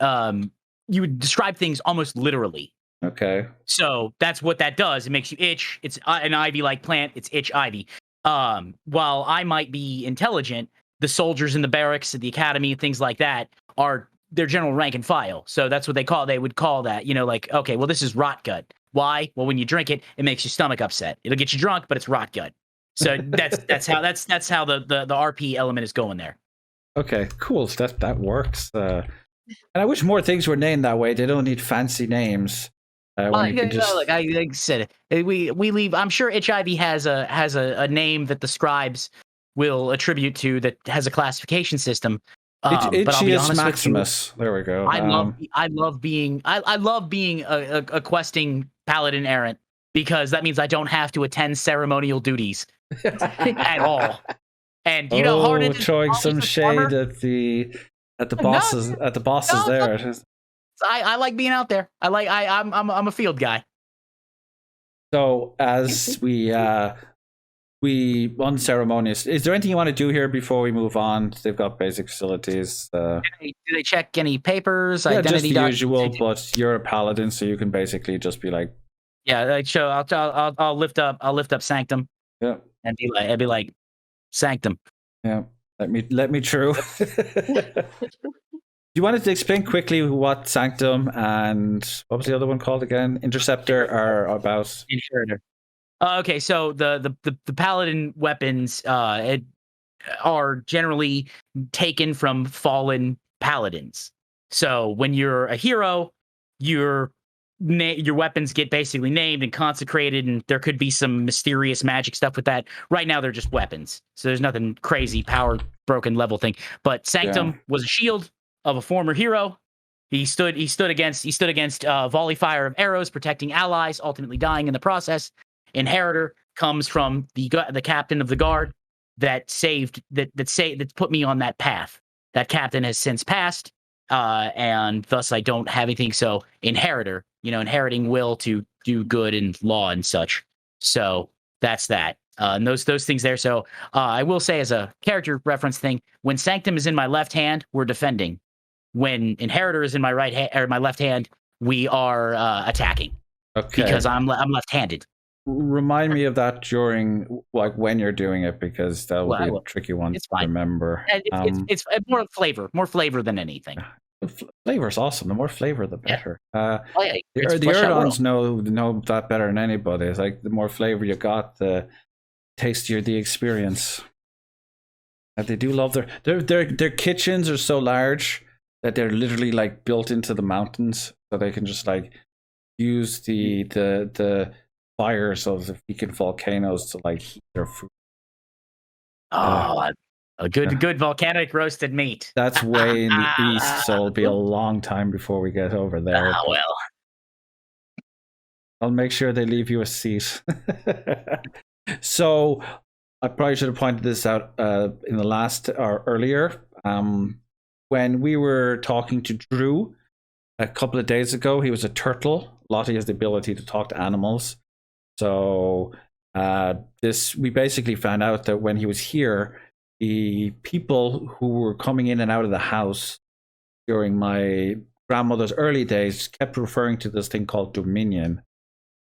you would describe things almost literally.
Okay.
So that's what that does. It makes you itch. It's an ivy-like plant. It's itch ivy. While I might be intelligent, the soldiers in the barracks at the academy, things like that, are their general rank and file. So that's what they would call that, like, okay, well, this is rot gut. Why? Well, when you drink it, it makes your stomach upset. It'll get you drunk, but it's rot gut. So that's how the RP element is going there.
Okay, cool. That works. And I wish more things were named that way. They don't need fancy names.
Like I said, we leave. I'm sure HIV has a name that the scribes will attribute to that has a classification system. But I'll be honest
Maximus. There we go.
I love being a questing paladin errant, because that means I don't have to attend ceremonial duties at all. And
throwing some shade at the bosses there.
I like being out there. I'm a field guy.
So as we unceremonious, is there anything you want to do here before we move on? They've got basic facilities.
Do they check any papers?
Yeah, identity just the usual. But you're a paladin, so you can basically just be like,
yeah, like show. I'll lift up Sanctum.
Yeah,
and be like Sanctum.
Yeah, let me through. You wanted to explain quickly what Sanctum and what was the other one called again? Interceptor are about?
Inheritor. Okay, so the paladin weapons are generally taken from fallen paladins. So when you're a hero, your weapons get basically named and consecrated, and there could be some mysterious magic stuff with that. Right now, they're just weapons, so there's nothing crazy power broken level thing. But Sanctum was a shield of a former hero. He stood against volley fire of arrows, protecting allies, ultimately dying in the process. Inheritor comes from the captain of the guard that put me on that path. That captain has since passed, and thus I don't have anything. So Inheritor, inheriting will to do good and law and such. So that's that. And those things there. So I will say, as a character reference thing, when Sanctum is in my left hand, we're defending. When Inheritor is in my right hand or my left hand, we are attacking. Okay. Because I'm left-handed.
Remind me of that during, like, when you're doing it, because that will be a tricky one to remember.
It's more flavor than anything.
Flavor's awesome. The more flavor, the better.
The
Erdons know that better than anybody. It's like the more flavor you got, the tastier the experience. And they do love their kitchens are so large that they're literally like built into the mountains, so they can just like use the fires of the Beacon volcanoes to like heat their food.
A good volcanic roasted meat.
That's way in the east, so it'll be a long time before we get over there.
Well,
I'll make sure they leave you a seat. So I probably should have pointed this out in the last or earlier. When we were talking to Drew a couple of days ago, he was a turtle. Lottie has the ability to talk to animals. So we basically found out that when he was here, the people who were coming in and out of the house during my grandmother's early days kept referring to this thing called Dominion.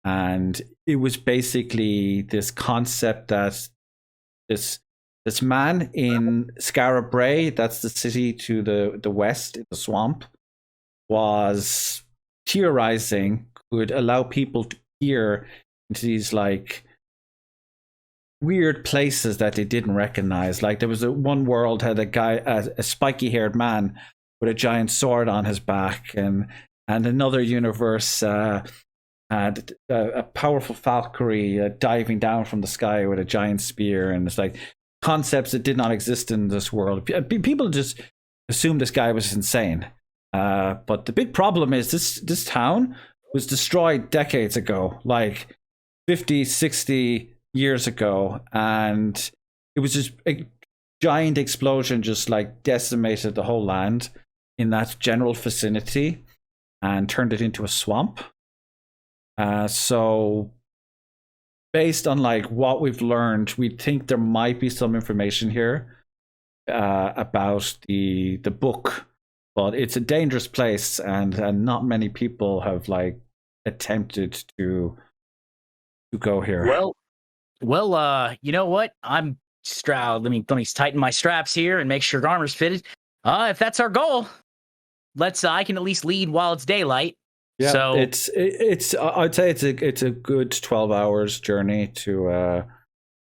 And it was basically this concept that this man in Skara Brae, that's the city to the west in the swamp, was theorizing could allow people to peer into these like weird places that they didn't recognize. Like there was one world had a guy, a spiky haired man with a giant sword on his back, and another universe had a powerful Valkyrie diving down from the sky with a giant spear, and it's like concepts that did not exist in this world. People just assumed this guy was insane. But the big problem is this town was destroyed decades ago, like 50, 60 years ago, and it was just a giant explosion just like decimated the whole land in that general vicinity and turned it into a swamp. So based on like what we've learned, we think there might be some information here about the book, but it's a dangerous place, and not many people have like attempted to go here.
Well, you know what? I'm let me tighten my straps here and make sure your armor's fitted. If that's our goal, I can at least lead while it's daylight.
Yeah,
so
it's I'd say it's a good 12 hours journey to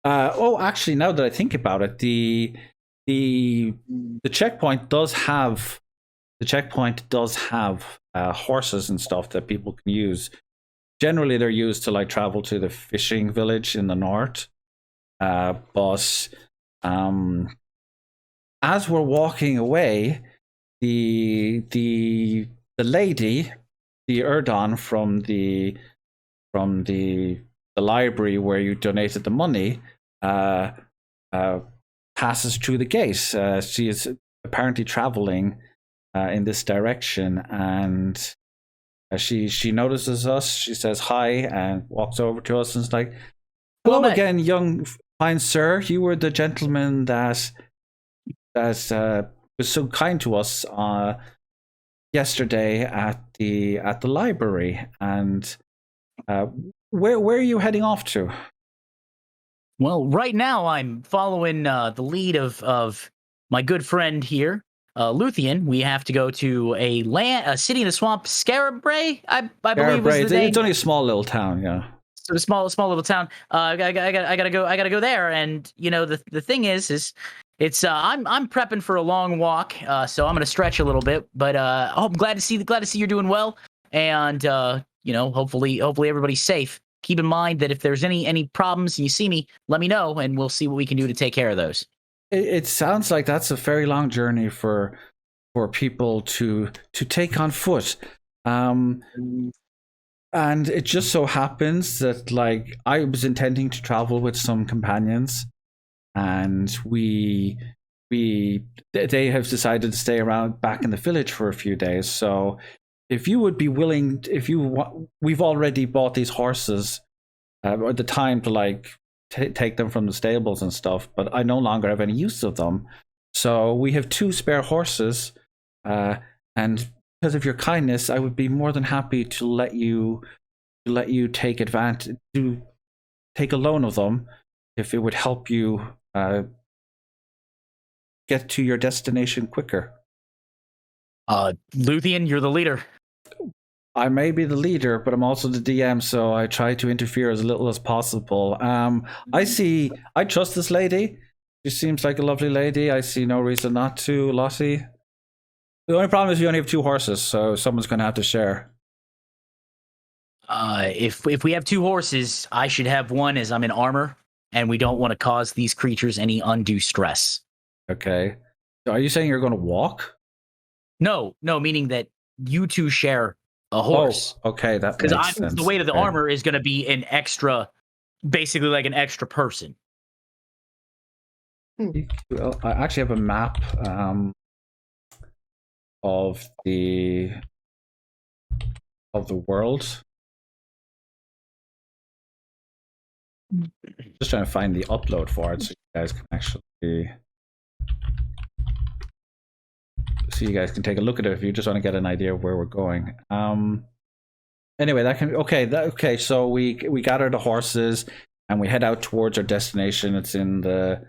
actually, now that I think about it, the checkpoint does have horses and stuff that people can use. Generally they're used to like travel to the fishing village in the north, but as we're walking away, the lady, the Erdon from the library where you donated the money, passes through the gate. She is apparently traveling in this direction, and she notices us. She says hi and walks over to us and is like, "Hello again, young fine sir. You were the gentleman that was so kind to us yesterday at the library, and where are you heading off to?"
Well, right now I'm following the lead of my good friend here, Luthien. We have to go to a city in the swamp, Skara Brae, I believe was the name.
It's only a small little town, yeah.
So a small little town. I gotta go there, and you know the thing is it's I'm prepping for a long walk, so I'm gonna stretch a little bit. But I'm glad to see you're doing well, and you know, hopefully everybody's safe. Keep in mind that if there's any problems and you see me, let me know, and we'll see what we can do to take care of those.
It sounds like that's a very long journey for people to take on foot. And it just so happens that like I was intending to travel with some companions, and they have decided to stay around back in the village for a few days. So if you would be willing, we've already bought these horses at the time to like take them from the stables and stuff, but I no longer have any use of them. So we have 2 spare horses, and because of your kindness, I would be more than happy to let you take advantage, to take a loan of them, if it would help you get to your destination quicker.
Luthien, you're the leader.
I may be the leader, but I'm also the DM, so I try to interfere as little as possible. I trust this lady. She seems like a lovely lady. I see no reason not to, Lottie. The only problem is we only have 2 horses, so someone's going to have to share.
If we have 2 horses, I should have one, as I'm in armor, and we don't want to cause these creatures any undue stress.
Okay. So are you saying you're going to walk?
No, meaning that you 2 share a horse.
Oh, okay, that makes sense.
Because the weight of the armor is going to be an extra basically like an extra person.
Well, I actually have a map of the world. Just trying to find the upload for it so you guys can actually take a look at it if you just want to get an idea of where we're going. Anyway, that can okay. So we gather the horses and we head out towards our destination. It's in the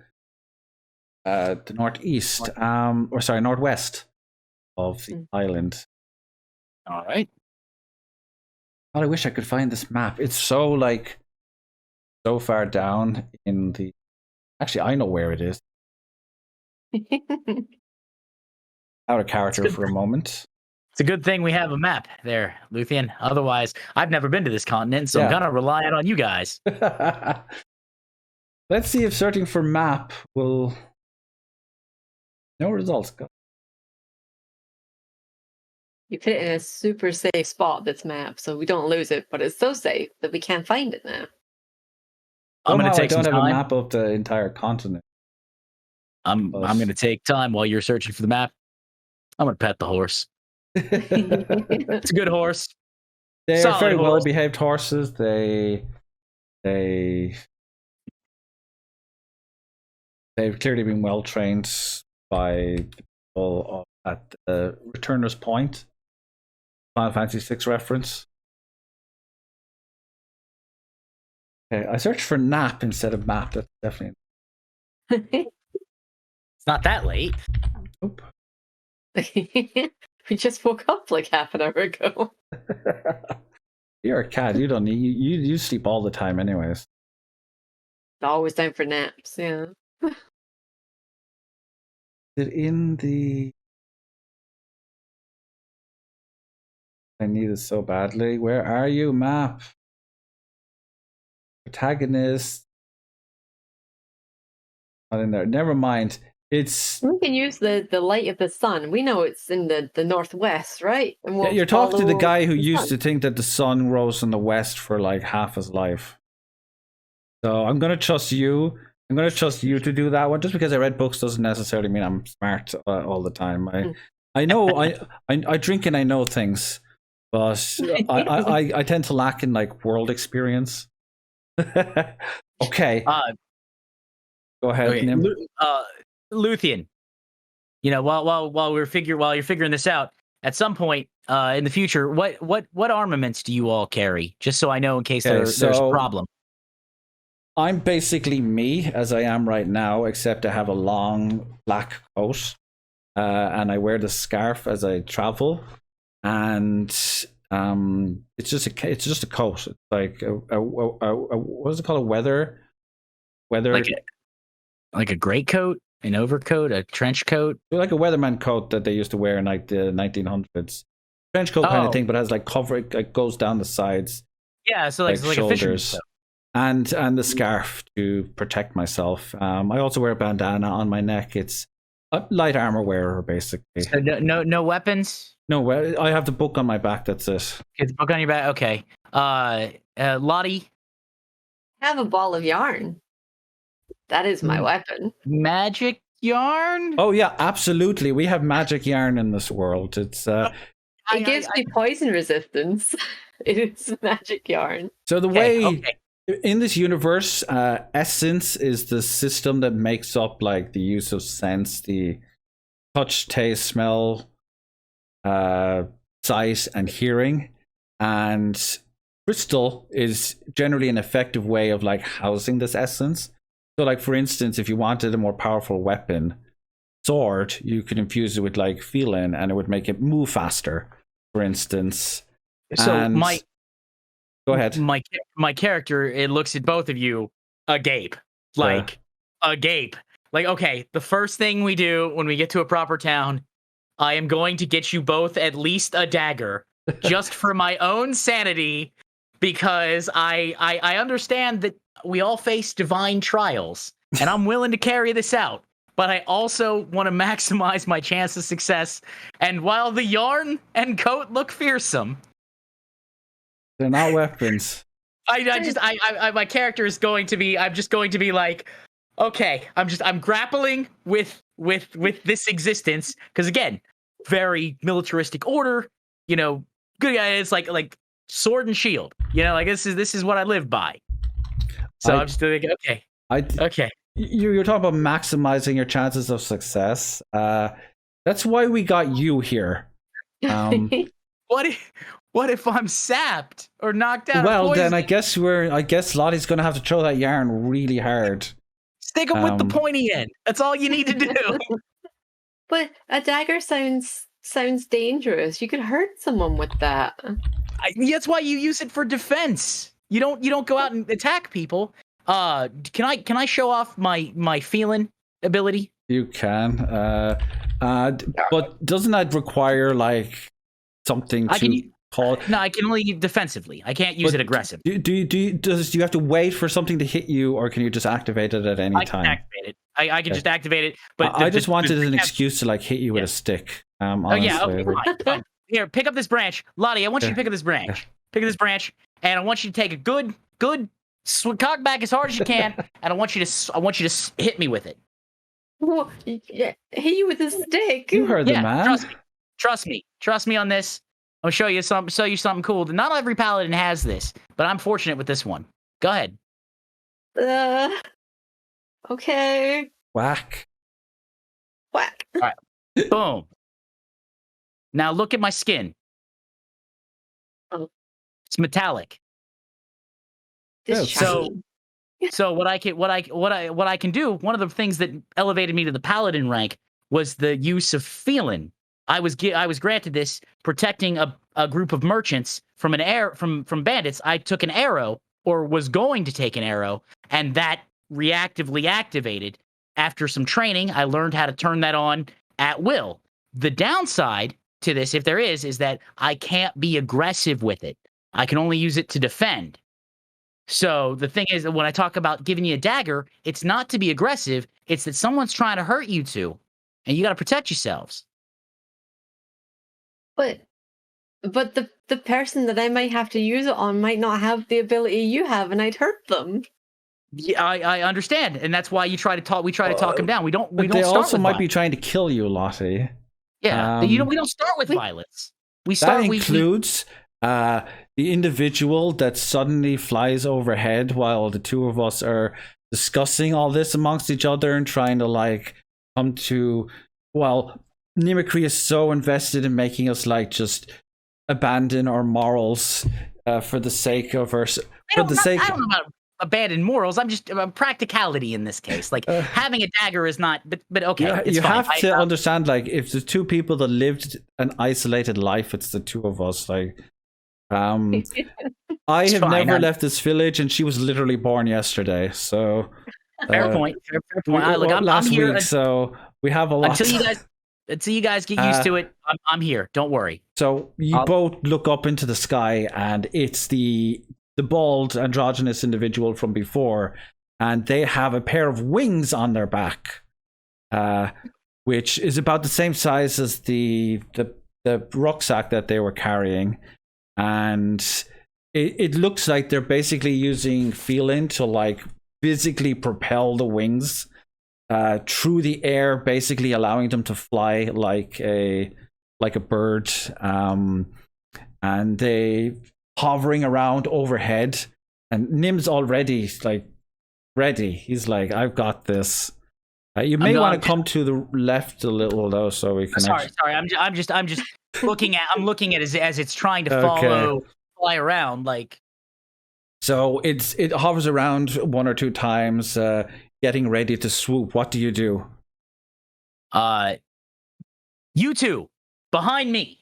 northeast, northwest of the island.
All right.
God, I wish I could find this map. It's so far down in the. Actually, I know where it is. Out of character for a moment.
It's a good thing we have a map there, Luthien. Otherwise, I've never been to this continent, so I'm kind of relying on you guys.
Let's see if searching for map will. No results. Go.
You put it in a super safe spot, this map, so we don't lose it, but it's so safe that we can't find it now.
I'm going to take
some
time.
I don't have a map of the entire continent.
I'm going to take time while you're searching for the map. I'm going to pet the horse. It's a good horse.
They're very well-behaved horses. They've clearly been well trained by people at the Returner's Point. Final Fantasy VI reference. Okay, I searched for nap instead of map. That's definitely.
It's not that late.
Nope.
We just woke up like half an hour ago.
You're a cat. You don't need you sleep all the time, anyways.
Always time for naps. Yeah.
Is it in the? I need it so badly. Where are you, map? Protagonist. Not in there. Never mind. It's.
We can use the light of the sun. We know it's in the northwest, right? And we'll
you're talking to the guy who used to think that the sun rose in the west for like half his life. So I'm gonna trust you. I'm gonna trust you to do that one. Just because I read books doesn't necessarily mean I'm smart all the time. I know I drink and I know things, but I tend to lack in like world experience. Okay. Go ahead,
okay.
Nim.
Luthien, while you're figuring this out, at some point in the future, what armaments do you all carry? Just so I know in case there's a problem.
I'm basically me as I am right now, except I have a long black coat, and I wear the scarf as I travel, and it's just a coat. It's like a what is it called? A weather
like a greatcoat, an overcoat, a trench coat,
like a weatherman coat that they used to wear in like the 1900s. Trench coat kind of thing, but has like cover. It goes down the sides.
Yeah, so like
shoulders.
A fisherman's coat.
And the scarf to protect myself. I also wear a bandana on my neck. It's a light armor wearer, basically.
So no weapons?
No, I have the book on my back. That's it.
Okay, the book on your back. Okay. Lottie?
I have a ball of yarn. That is my weapon.
Magic yarn?
Oh yeah, absolutely. We have magic yarn in this world. It's
it gives me poison resistance. It is magic yarn.
So the way in this universe, essence is the system that makes up like the use of sense, the touch, taste, smell, sight, and hearing. And crystal is generally an effective way of like housing this essence. So like for instance, if you wanted a more powerful weapon, sword, you could infuse it with like feeling and it would make it move faster, for instance.
So
go ahead.
My character, it looks at both of you agape. Like agape. Like, okay, the first thing we do when we get to a proper town, I am going to get you both at least a dagger. Just for my own sanity, because I understand that we all face divine trials, and I'm willing to carry this out. But I also want to maximize my chance of success. And while the yarn and coat look fearsome,
they're not weapons.
My character is going to be. I'm just going to be like, okay, I'm grappling with this existence because again, very militaristic order. You know, good guy. It's like sword and shield. You know, like this is what I live by. So I'm just like, okay, okay.
You're talking about maximizing your chances of success. That's why we got you here.
What if I'm sapped or knocked out?
Well, then I guess Lottie's gonna have to throw that yarn really hard.
Stick them with the pointy end. That's all you need to do.
But a dagger sounds dangerous. You could hurt someone with that.
That's why you use it for defense. You don't go out and attack people. Can I show off my feeling ability?
You can. But doesn't that require like something to call?
No, I can only use defensively. I can't use it aggressive.
Do you have to wait for something to hit you, or can you just activate it at any time?
I can activate it. I can just activate it. But
I just wanted an excuse to like hit you with a stick.
Okay, fine. Here, pick up this branch, Lottie. I want you to pick up this branch. Pick up this branch, and I want you to take a good cock back as hard as you can, and I want you to hit me with it.
What? Yeah, hit you with a stick.
You heard the man.
Trust me on this. I'm gonna show you something cool. Not every paladin has this, but I'm fortunate with this one. Go ahead.
Okay.
Whack.
All
right. Boom. Now look at my skin.
Oh.
It's metallic. So what I can do, one of the things that elevated me to the paladin rank was the use of feeling. I was granted this protecting a group of merchants from from bandits. I took an arrow, or was going to take an arrow, and that reactively activated. After some training, I learned how to turn that on at will. The downside to this, if there is that I can't be aggressive with it. I can only use it to defend. So the thing is that when I talk about giving you a dagger, it's not to be aggressive. It's that someone's trying to hurt you too, and you got to protect yourselves.
But the person that I might have to use it on might not have the ability you have, and I'd hurt them.
Yeah, I understand, and that's why we try to talk them down. We don't.
They
start
also
with
might
violence.
be trying to kill you, Lottie.
Yeah, we don't start with violence.
That includes the individual that suddenly flies overhead while the two of us are discussing all this amongst each other and trying to like come to. Well, Nimicry is so invested in making us like just abandon our morals for the sake of our.
I don't know about abandon morals. I'm just practicality in this case. Like having a dagger is not. But okay,
you have to understand. Like if the two people that lived an isolated life, it's the two of us. Like, I have never left this village, and she was literally born yesterday. So
fair point. Fair point. I'm here
week, so we have a lot.
Until you guys get used to it, I'm here. Don't worry.
So you both look up into the sky, and it's the bald androgynous individual from before, and they have a pair of wings on their back, which is about the same size as the rucksack that they were carrying, and it looks like they're basically using feeling to like physically propel the wings through the air, basically allowing them to fly like a bird, and they hovering around overhead, and Nim's already like ready. He's like, I've got this. You may want to come to the left a little though, so we can.
Sorry. I'm just looking at. I'm looking at it as it's trying to fly around like.
So it hovers around one or two times, getting ready to swoop. What do you do?
You two behind me.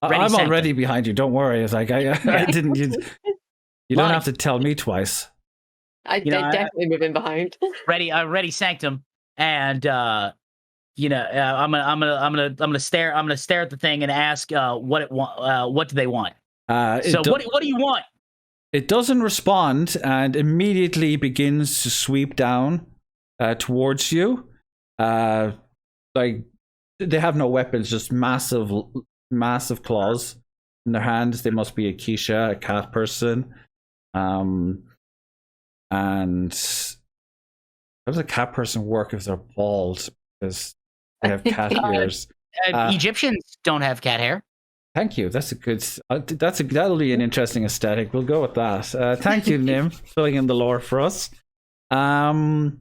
I'm already behind you. Don't worry. It's like I didn't. You don't have to tell me twice.
I definitely move in behind.
Ready, Sanctum, and I'm gonna stare. I'm gonna stare at the thing and ask what do they want? What do you want?
It doesn't respond and immediately begins to sweep down towards you. Like they have no weapons, just massive claws in their hands. They must be a Keisha, a cat person. And how does a cat person work if they're bald? Because they have cat ears.
Egyptians don't have cat hair.
Thank you. That's a good. That'll be an interesting aesthetic. We'll go with that. Thank you, Nim, filling in the lore for us. And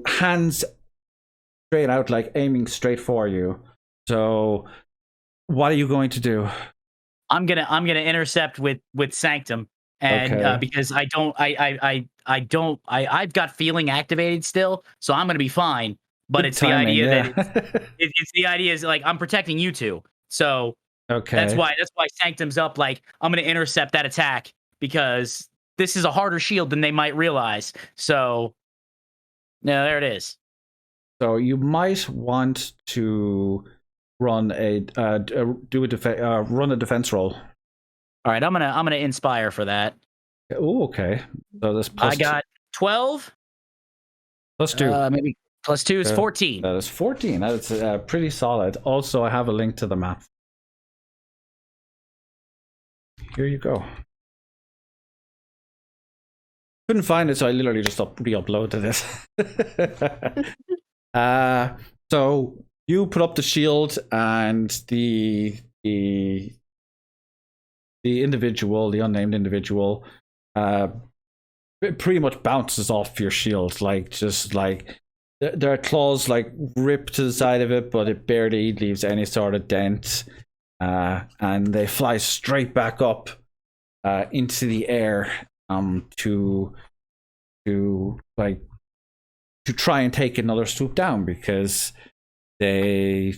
hands straight out, like aiming straight for you. So, what are you going to do?
I'm gonna intercept with Sanctum, and because I've got feeling activated still, so I'm gonna be fine. But
Good
it's
timing,
the idea
yeah.
that it's the idea is like I'm protecting you two, so that's why Sanctum's up. Like I'm gonna intercept that attack because this is a harder shield than they might realize. So, no, there it is.
So you might want to run a run a defense roll.
All right, I'm gonna inspire for that.
Oh, okay. So this
I got 12
+2.
Maybe +2 is 14.
That is 14. That is pretty solid. Also, I have a link to the map. Here you go. Couldn't find it, so I literally just re-uploaded it. So you put up the shield, and the individual, the unnamed individual, it pretty much bounces off your shield, like just like their claws like rip to the side of it, but it barely leaves any sort of dent, and they fly straight back up into the air to try and take another swoop down, because they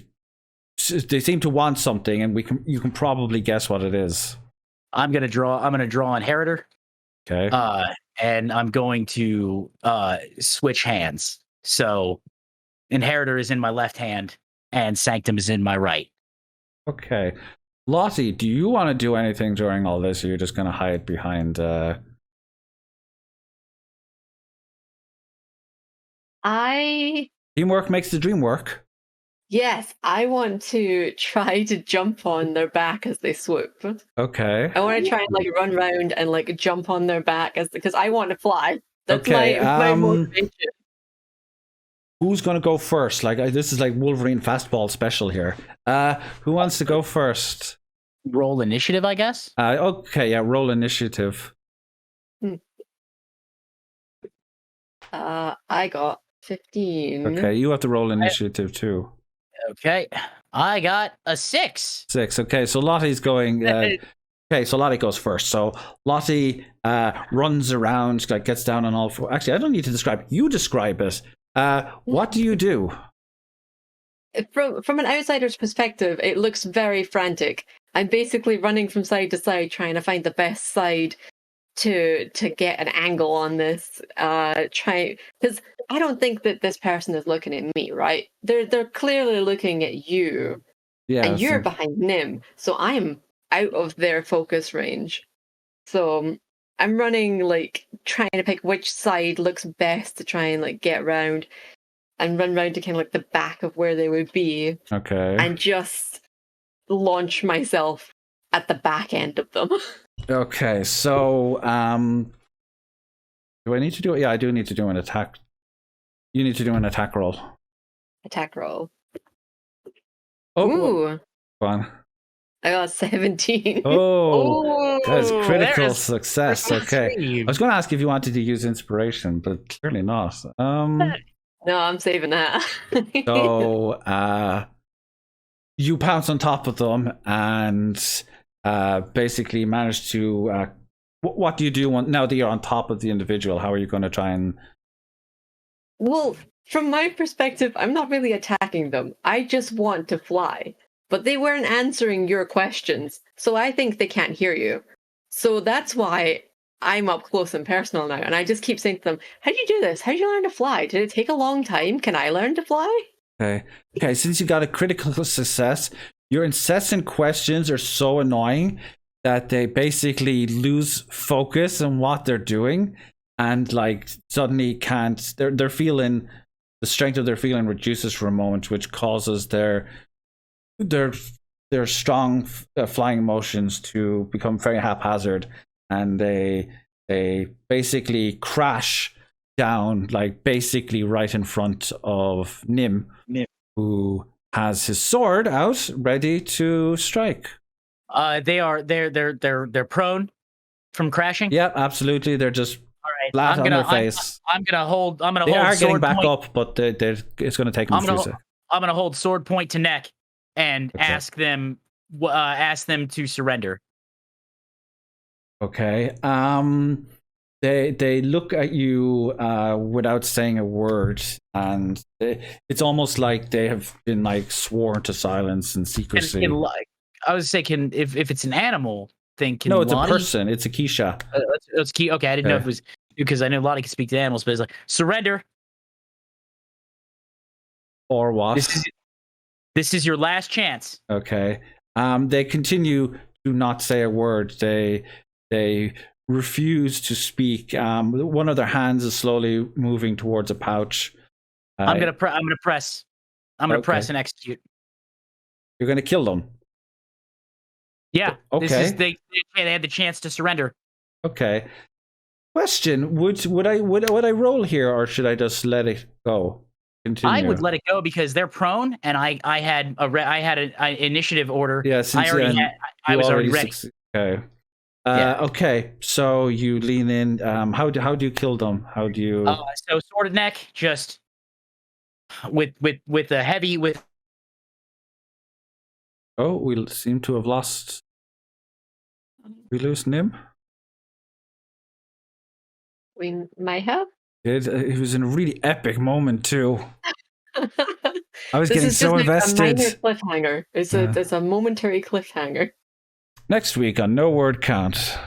seem to want something, and you can probably guess what it is.
I'm gonna draw Inheritor.
Okay.
And I'm going to switch hands. So Inheritor is in my left hand and Sanctum is in my right.
Okay. Lottie, do you want to do anything during all this, or you're just going to hide behind... Teamwork makes the dream work.
Yes, I want to try to jump on their back as they swoop.
Okay.
I want to try and like run around and like jump on their back because I want to fly. That's
okay,
my motivation.
Who's going to go first? Like this is like Wolverine fastball special here. Who wants to go first?
Roll initiative, I guess.
Okay, yeah, roll initiative.
I got 15.
Okay, you have to roll initiative too.
Okay, I got a 6.
6. Okay, so Lottie's going. Okay, so Lottie goes first. So Lottie runs around, like gets down on all four. Actually, I don't need to describe. You describe it. What do you do?
From an outsider's perspective, it looks very frantic. I'm basically running from side to side, trying to find the best side to get an angle on this. Because I don't think that this person is looking at me, right? They're clearly looking at you, and you're behind Nim, so I'm out of their focus range. So I'm running, like trying to pick which side looks best to try and like get around and run around to kind of like the back of where they would be.
Okay.
And just launch myself at the back end of them.
Okay, so do I need to do it? Yeah, I do need to do an attack. You need to do an attack roll.
Attack roll.
Oh,
ooh.
Go on.
I got 17.
Oh, that's critical success. Okay. I was going to ask if you wanted to use inspiration, but clearly not.
No, I'm saving that.
So, you pounce on top of them and basically manage to... what do you do now that you're on top of the individual? How are you going to try and...
Well, from my perspective, I'm not really attacking them. I just want to fly. But they weren't answering your questions, so I think they can't hear you. So that's why I'm up close and personal now, and I just keep saying to them, how did you do this? How did you learn to fly? Did it take a long time? Can I learn to fly?
Okay, since you got a critical success, your incessant questions are so annoying that they basically lose focus on what they're doing, and like suddenly can't... They're feeling... The strength of their feeling reduces for a moment, which causes their their strong flying motions to become very haphazard, and they basically crash down, like basically right in front of Nim, who has his sword out, ready to strike.
They're prone from crashing.
Yep, absolutely. They're just
All right.
flat on their face.
I'm gonna hold. I'm gonna
They
hold.
are getting
sword
back
point.
up, but it's going to take them a few seconds.
I'm gonna hold sword point to neck and
Okay.
ask them to surrender.
Okay. They look at you without saying a word, and it's almost like they have been like sworn to silence and secrecy.
I was saying, if it's an animal thing,
No, it's
Lottie?
a person. It's a Keisha.
It's key. Okay, I didn't know if it was because I know Lottie can speak to animals, but it's like surrender.
Or what?
This is your last chance.
Okay. They continue to not say a word. They refuse to speak. One of their hands is slowly moving towards a pouch.
I'm gonna press. I'm gonna press and execute.
You're gonna kill them.
Yeah.
Okay.
They had the chance to surrender.
Okay. Question: Would I roll here, or should I just let it go? Continue.
I would let it go because they're prone, and I had an initiative order.
Yeah, since
I was already ready.
Okay. Okay. So you lean in. How do you kill them? How do you?
So sword of neck, just with a heavy with.
Oh, we seem to have lost. We lose Nim.
We might have.
It was in a really epic moment too. I was
This
getting
is
so
just
invested.
Like a minor cliffhanger. It's a momentary cliffhanger.
Next week on No Word Count.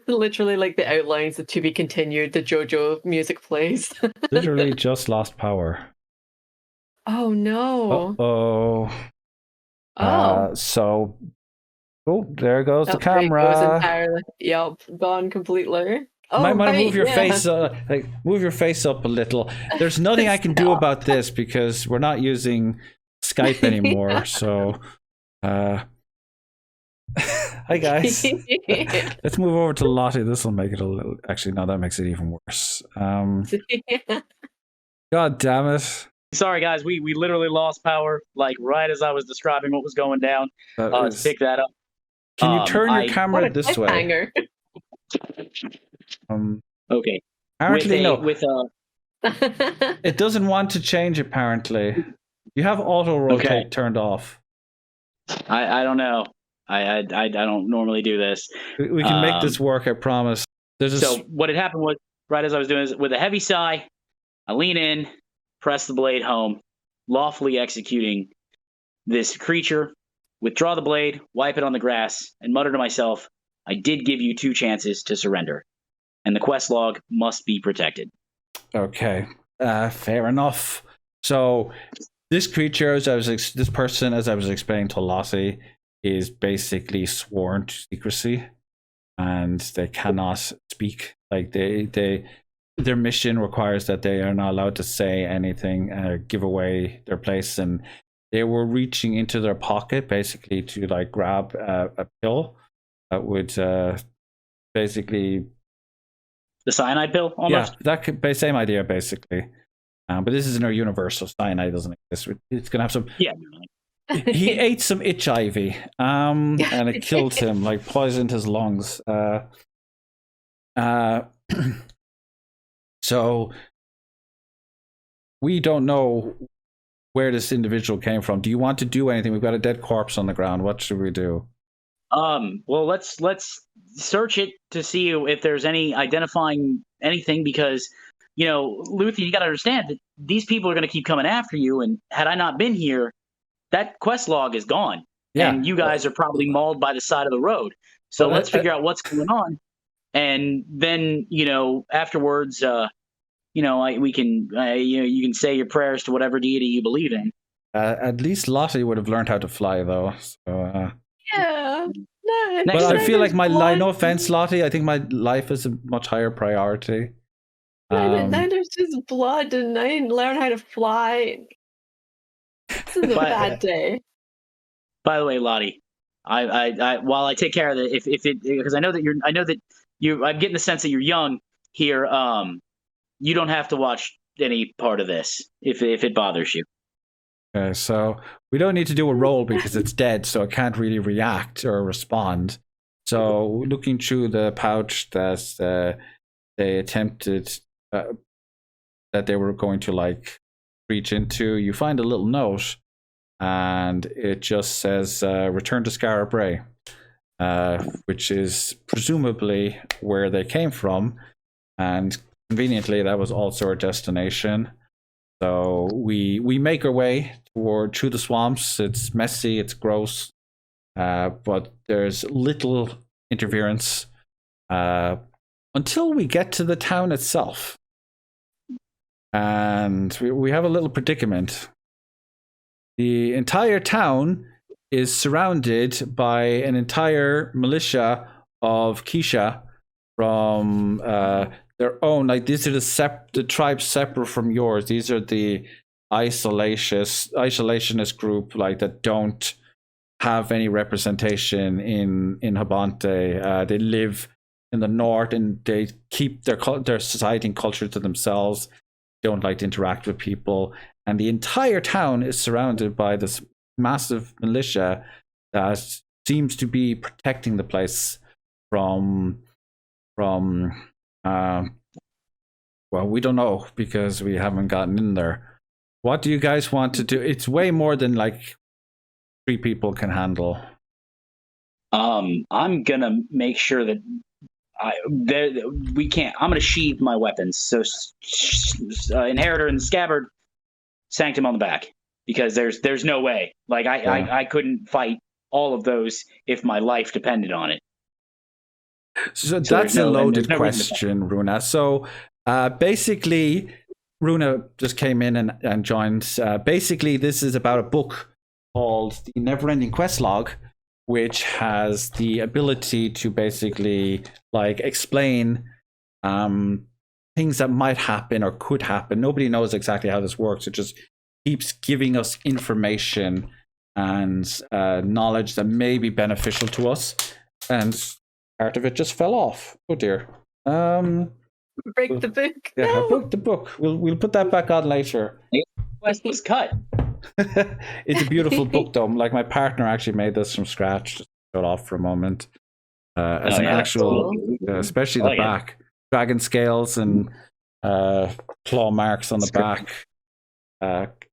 Literally, like the outlines, the to be continued, the JoJo music plays.
Literally just lost power.
Oh no!
Oh. So, there goes the camera.
There it goes entirely. Yep, gone completely. Oh,
might want to
right,
move your face, move your face up a little. There's nothing I can do about this because we're not using Skype anymore. So, hi guys. Let's move over to Lottie. This will make it a little. Actually, no, that makes it even worse. God damn it!
Sorry, guys. We literally lost power like right as I was describing what was going down. Pick that up.
Can you turn your camera this way?
Okay.
Apparently, no. It doesn't want to change. Apparently, you have auto rotate turned off.
I don't know. I don't normally do this.
We can make this work. I promise.
So what had happened was right as I was doing this with a heavy sigh, I lean in, press the blade home, lawfully executing this creature. Withdraw the blade, wipe it on the grass, and mutter to myself, I did give you 2 chances to surrender, and the quest log must be protected.
Okay, fair enough. So this creature, this person, as I was explaining to Lottie, is basically sworn to secrecy, and they cannot speak. Like their mission requires that they are not allowed to say anything, give away their place, and they were reaching into their pocket basically to like grab a pill that would basically
the cyanide pill almost.
Yeah, that could be same idea basically. But this is in our universe, so cyanide doesn't exist. It's gonna have some.
Yeah.
He ate some itch ivy, and it killed him, like poisoned his lungs. So we don't know where this individual came from. Do you want to do anything? We've got a dead corpse on the ground. What should we do?
Well, let's search it to see if there's any identifying anything, because Luther, you got to understand that these people are going to keep coming after you, and had I not been here, that quest log is gone. Yeah. And you guys are probably mauled by the side of the road. So let's figure out what's going on, and then afterwards, we can you can say your prayers to whatever deity you believe in.
At least Lottie would have learned how to fly, though. So.
Yeah. No,
but I feel like no offense, Lottie, I think my life is a much higher priority.
There's just blood, and I didn't learn how to fly. This is a bad day.
By the way, Lottie, while I take care of the, if it, because I know that I'm getting the sense that you're young here. You don't have to watch any part of this if it bothers you.
Okay, so we don't need to do a roll because it's dead, so it can't really react or respond. So looking through the pouch that they attempted that they were going to like reach into, you find a little note, and it just says "Return to Scarra Bray," which is presumably where they came from, and conveniently that was also our destination. So we make our way through the swamps. It's messy, it's gross, but there's little interference until we get to the town itself. And we have a little predicament. The entire town is surrounded by an entire militia of Keisha from their own. Like, these are the tribes separate from yours. These are the isolationist group, like, that don't have any representation in Habante. They live in the north and they keep their society and culture to themselves. Don't like to interact with people, and the entire town is surrounded by this massive militia that seems to be protecting the place from well, we don't know because we haven't gotten in there. What do you guys want to do? It's way more than like 3 people can handle.
I'm gonna make sure that we can't. I'm gonna sheathe my weapons. So, Inheritor and the Scabbard, Sanctum on the back, because there's no way. Like I couldn't fight all of those if my life depended on it.
So that's a loaded question, Runa. So basically, Runa just came in and joined. Basically, this is about a book called The Neverending Quest Log, which has the ability to basically like explain things that might happen or could happen. Nobody knows exactly how this works. It just keeps giving us information and knowledge that may be beneficial to us. And part of it just fell off. Oh dear.
Break the book.
Yeah, no. I broke the book. We'll put that back on later.
Quest was cut.
It's a beautiful book, though. Like, my partner actually made this from scratch. Just shut off for a moment. As an actual, especially the back, dragon scales and claw marks on the back.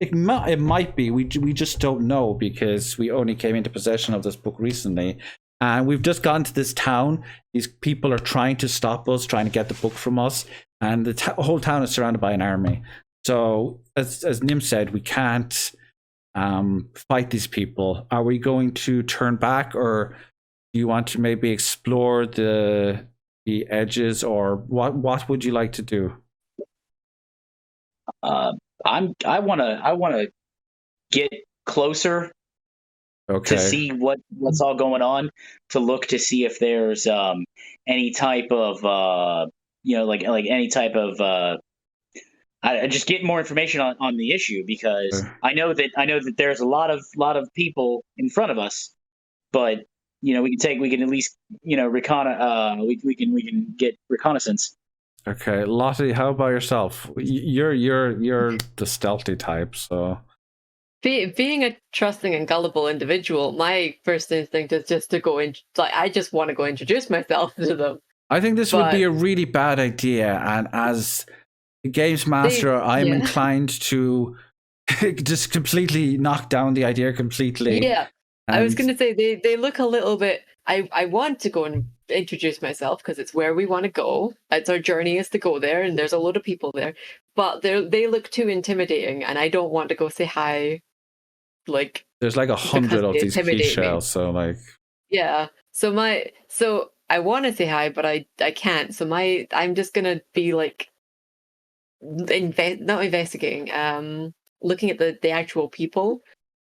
It might be. We just don't know because we only came into possession of this book recently. And we've just gone to this town. These people are trying to stop us, trying to get the book from us. And the whole town is surrounded by an army. So, as Nim said, we can't fight these people. Are we going to turn back, or do you want to maybe explore the edges, or what would you like to do?
I want to get closer. Okay. To see what's all going on, to look to see if there's any type of like any type of I just get more information on the issue, because I know that there's a lot of people in front of us, but we can at least we can get reconnaissance.
Okay, Lottie, how about yourself? You're the stealthy type, so.
Being a trusting and gullible individual, my first instinct is just to go in. Like, I just want to go introduce myself to them.
I think this would be a really bad idea, and as the games master, I'm inclined to just completely knock down the idea completely.
Yeah, I was going to say they look a little bit. I want to go and introduce myself because it's where we want to go. It's our journey is to go there, and there's a lot of people there. But they look too intimidating, and I don't want to go say hi. Like,
there's like 100 of these key shells, so like.
Yeah, so I want to say hi, but I can't. So I'm just gonna be like, not investigating, looking at the actual people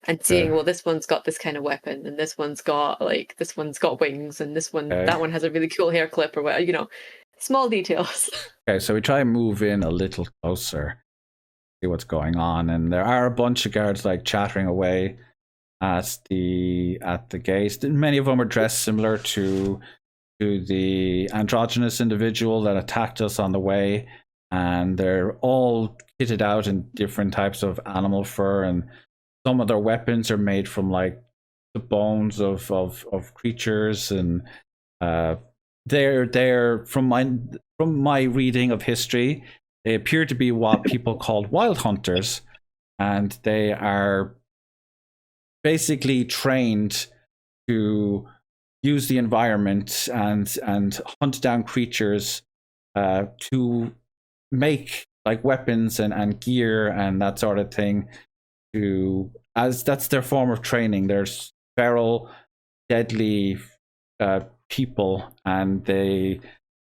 and seeing, well, this one's got this kind of weapon, and this one's got wings, and that one has a really cool hair clip, or whatever, small details.
Okay, so we try and move in a little closer. see what's going on. And there are a bunch of guards like chattering away at the gate. Many of them are dressed similar to the androgynous individual that attacked us on the way, and they're all kitted out in different types of animal fur, and some of their weapons are made from like the bones of creatures, and they're from my reading of history, they appear to be what people called wild hunters, and they are basically trained to use the environment and hunt down creatures to make like weapons and gear and that sort of thing. As that's their form of training. There's feral, deadly people, and they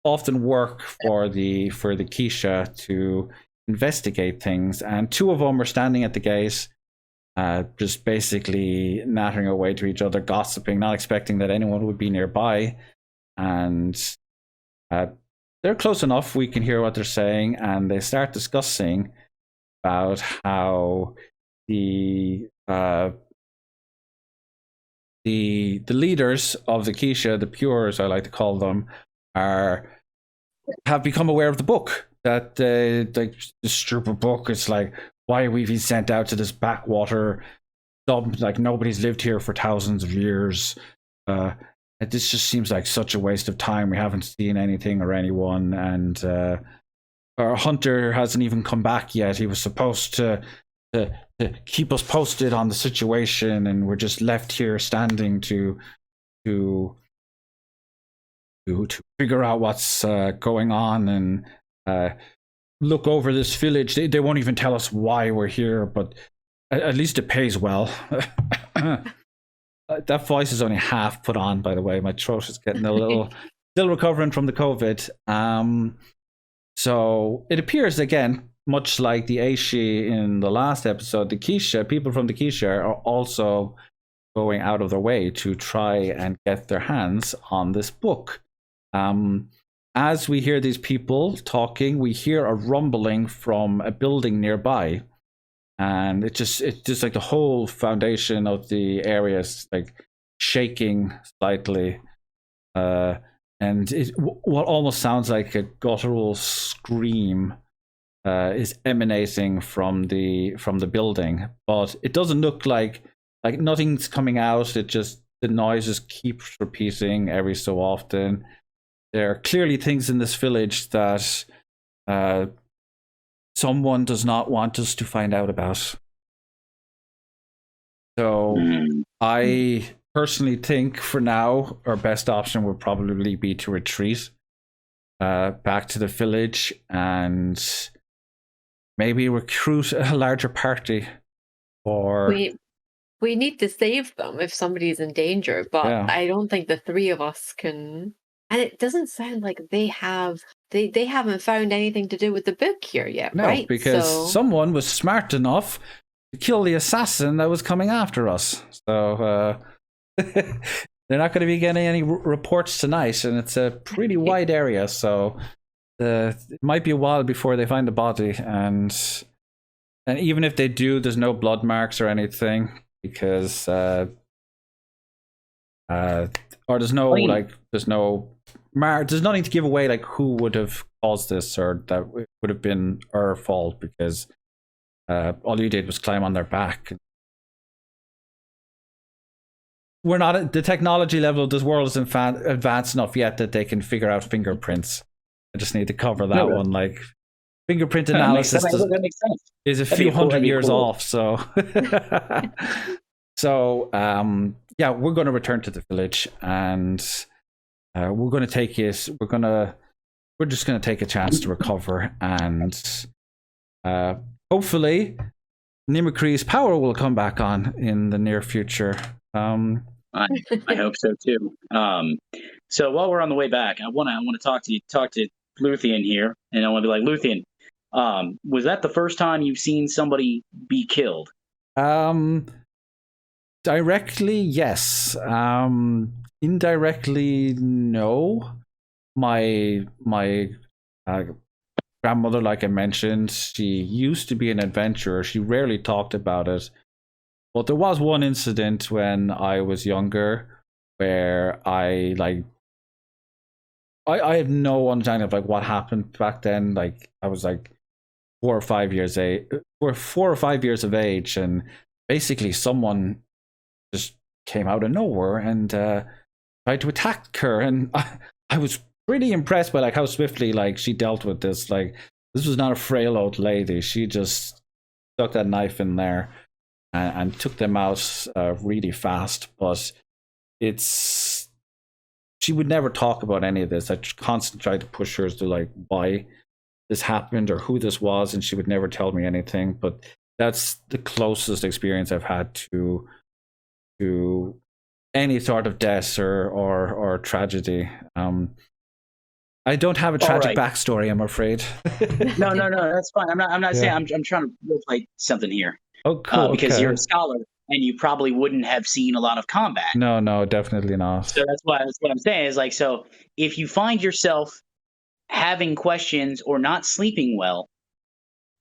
often work for the Keisha to investigate things. And two of them are standing at the gate, just basically nattering away to each other, gossiping, not expecting that anyone would be nearby. And they're close enough, we can hear what they're saying, and they start discussing about how the leaders of the Keisha, the Pures, I like to call them, have become aware of the book. That like this stupid book. It's like, why are we being sent out to this backwater? Like nobody's lived here for thousands of years. This just seems like such a waste of time. We haven't seen anything or anyone, and our hunter hasn't even come back yet. He was supposed to keep us posted on the situation, and we're just left here standing to figure out what's going on and look over this village. They won't even tell us why we're here, but at least it pays well. That voice is only half put on, by the way. My throat is getting a little, still recovering from the COVID. So it appears, again, much like the Aishi in the last episode, the Keisha, people from the Keisha are also going out of their way to try and get their hands on this book. As we hear these people talking, we hear a rumbling from a building nearby. And it's just like the whole foundation of the area is like shaking slightly. And what almost sounds like a guttural scream is emanating from the building, but it doesn't look like nothing's coming out. It just, the noises keep repeating every so often. There are clearly things in this village that someone does not want us to find out about. So I personally think for now our best option would probably be to retreat back to the village and maybe recruit a larger party. Or
we need to save them if somebody's in danger, but yeah. I don't think the three of us can. And it doesn't sound like they haven't found anything to do with the book here yet,
no,
right?
Because someone was smart enough to kill the assassin that was coming after us. So they're not going to be getting any reports tonight, and it's a pretty wide area, so it might be a while before they find the body. And even if they do, there's no blood marks or anything, because or there's no there's nothing to give away like who would have caused this, or that would have been our fault, because all you did was climb on their back. We're not at the technology level of this world is advanced enough yet that they can figure out fingerprints. I just need to cover that one. Like, fingerprint analysis is a few hundred years off. So, yeah, we're going to return to the village, and we're just going to take a chance to recover, and hopefully Nimikri's power will come back on in the near future.
I hope so too. So while we're on the way back, I want to talk to Luthien here, and I want to be like, Luthien, was that the first time you've seen somebody be killed?
Directly, yes. Indirectly, no. My grandmother, like I mentioned, she used to be an adventurer. She rarely talked about it. But there was one incident when I was younger where I have no understanding of like what happened back then. Like I was like 4 or 5 years of age, and basically someone just came out of nowhere and tried to attack her, and I was pretty impressed by like how swiftly like she dealt with this. Like this was not a frail old lady. She just stuck that knife in there and took them out really fast. But she would never talk about any of this. I constantly tried to push her to like why this happened or who this was, and she would never tell me anything. But that's the closest experience I've had to any sort of death or tragedy. I don't have a tragic backstory, I'm afraid.
No, that's fine. I'm not saying I'm trying to play something here.
Oh, cool.
Because you're a scholar and you probably wouldn't have seen a lot of combat.
No, definitely not.
So that's what I'm saying is like, so if you find yourself having questions or not sleeping well,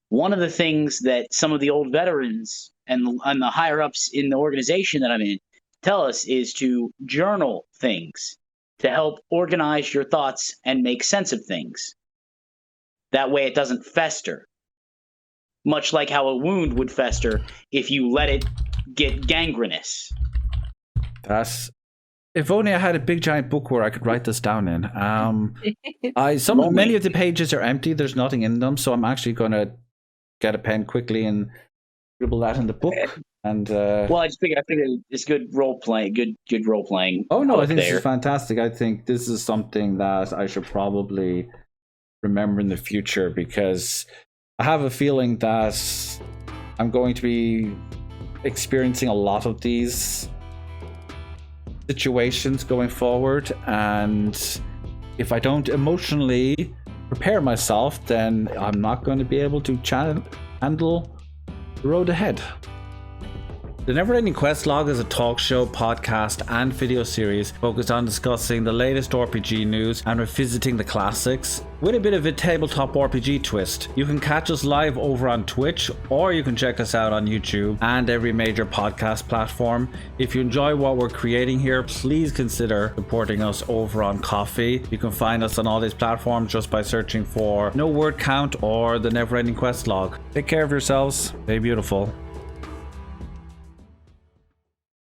one of the things that some of the old veterans and the higher ups in the organization that I'm in tell us is to journal things to help organize your thoughts and make sense of things. That way it doesn't fester. Much like how a wound would fester if you let it get gangrenous.
If only I had a big giant book where I could write this down in. Many of the pages are empty. There's nothing in them, so I'm actually going to get a pen quickly and scribble that in the book. And
well, I figured it's good role playing. Good role playing.
Oh no, I think this is fantastic. I think this is something that I should probably remember in the future, because I have a feeling that I'm going to be experiencing a lot of these situations going forward, and if I don't emotionally prepare myself, then I'm not going to be able to handle the road ahead. The Never Ending Quest Log is a talk show, podcast, and video series focused on discussing the latest RPG news and revisiting the classics with a bit of a tabletop RPG twist. You can catch us live over on Twitch, or you can check us out on YouTube and every major podcast platform. If you enjoy what we're creating here, please consider supporting us over on Ko-fi. You can find us on all these platforms just by searching for No Word Count or the Never Ending Quest Log. Take care of yourselves. Stay beautiful.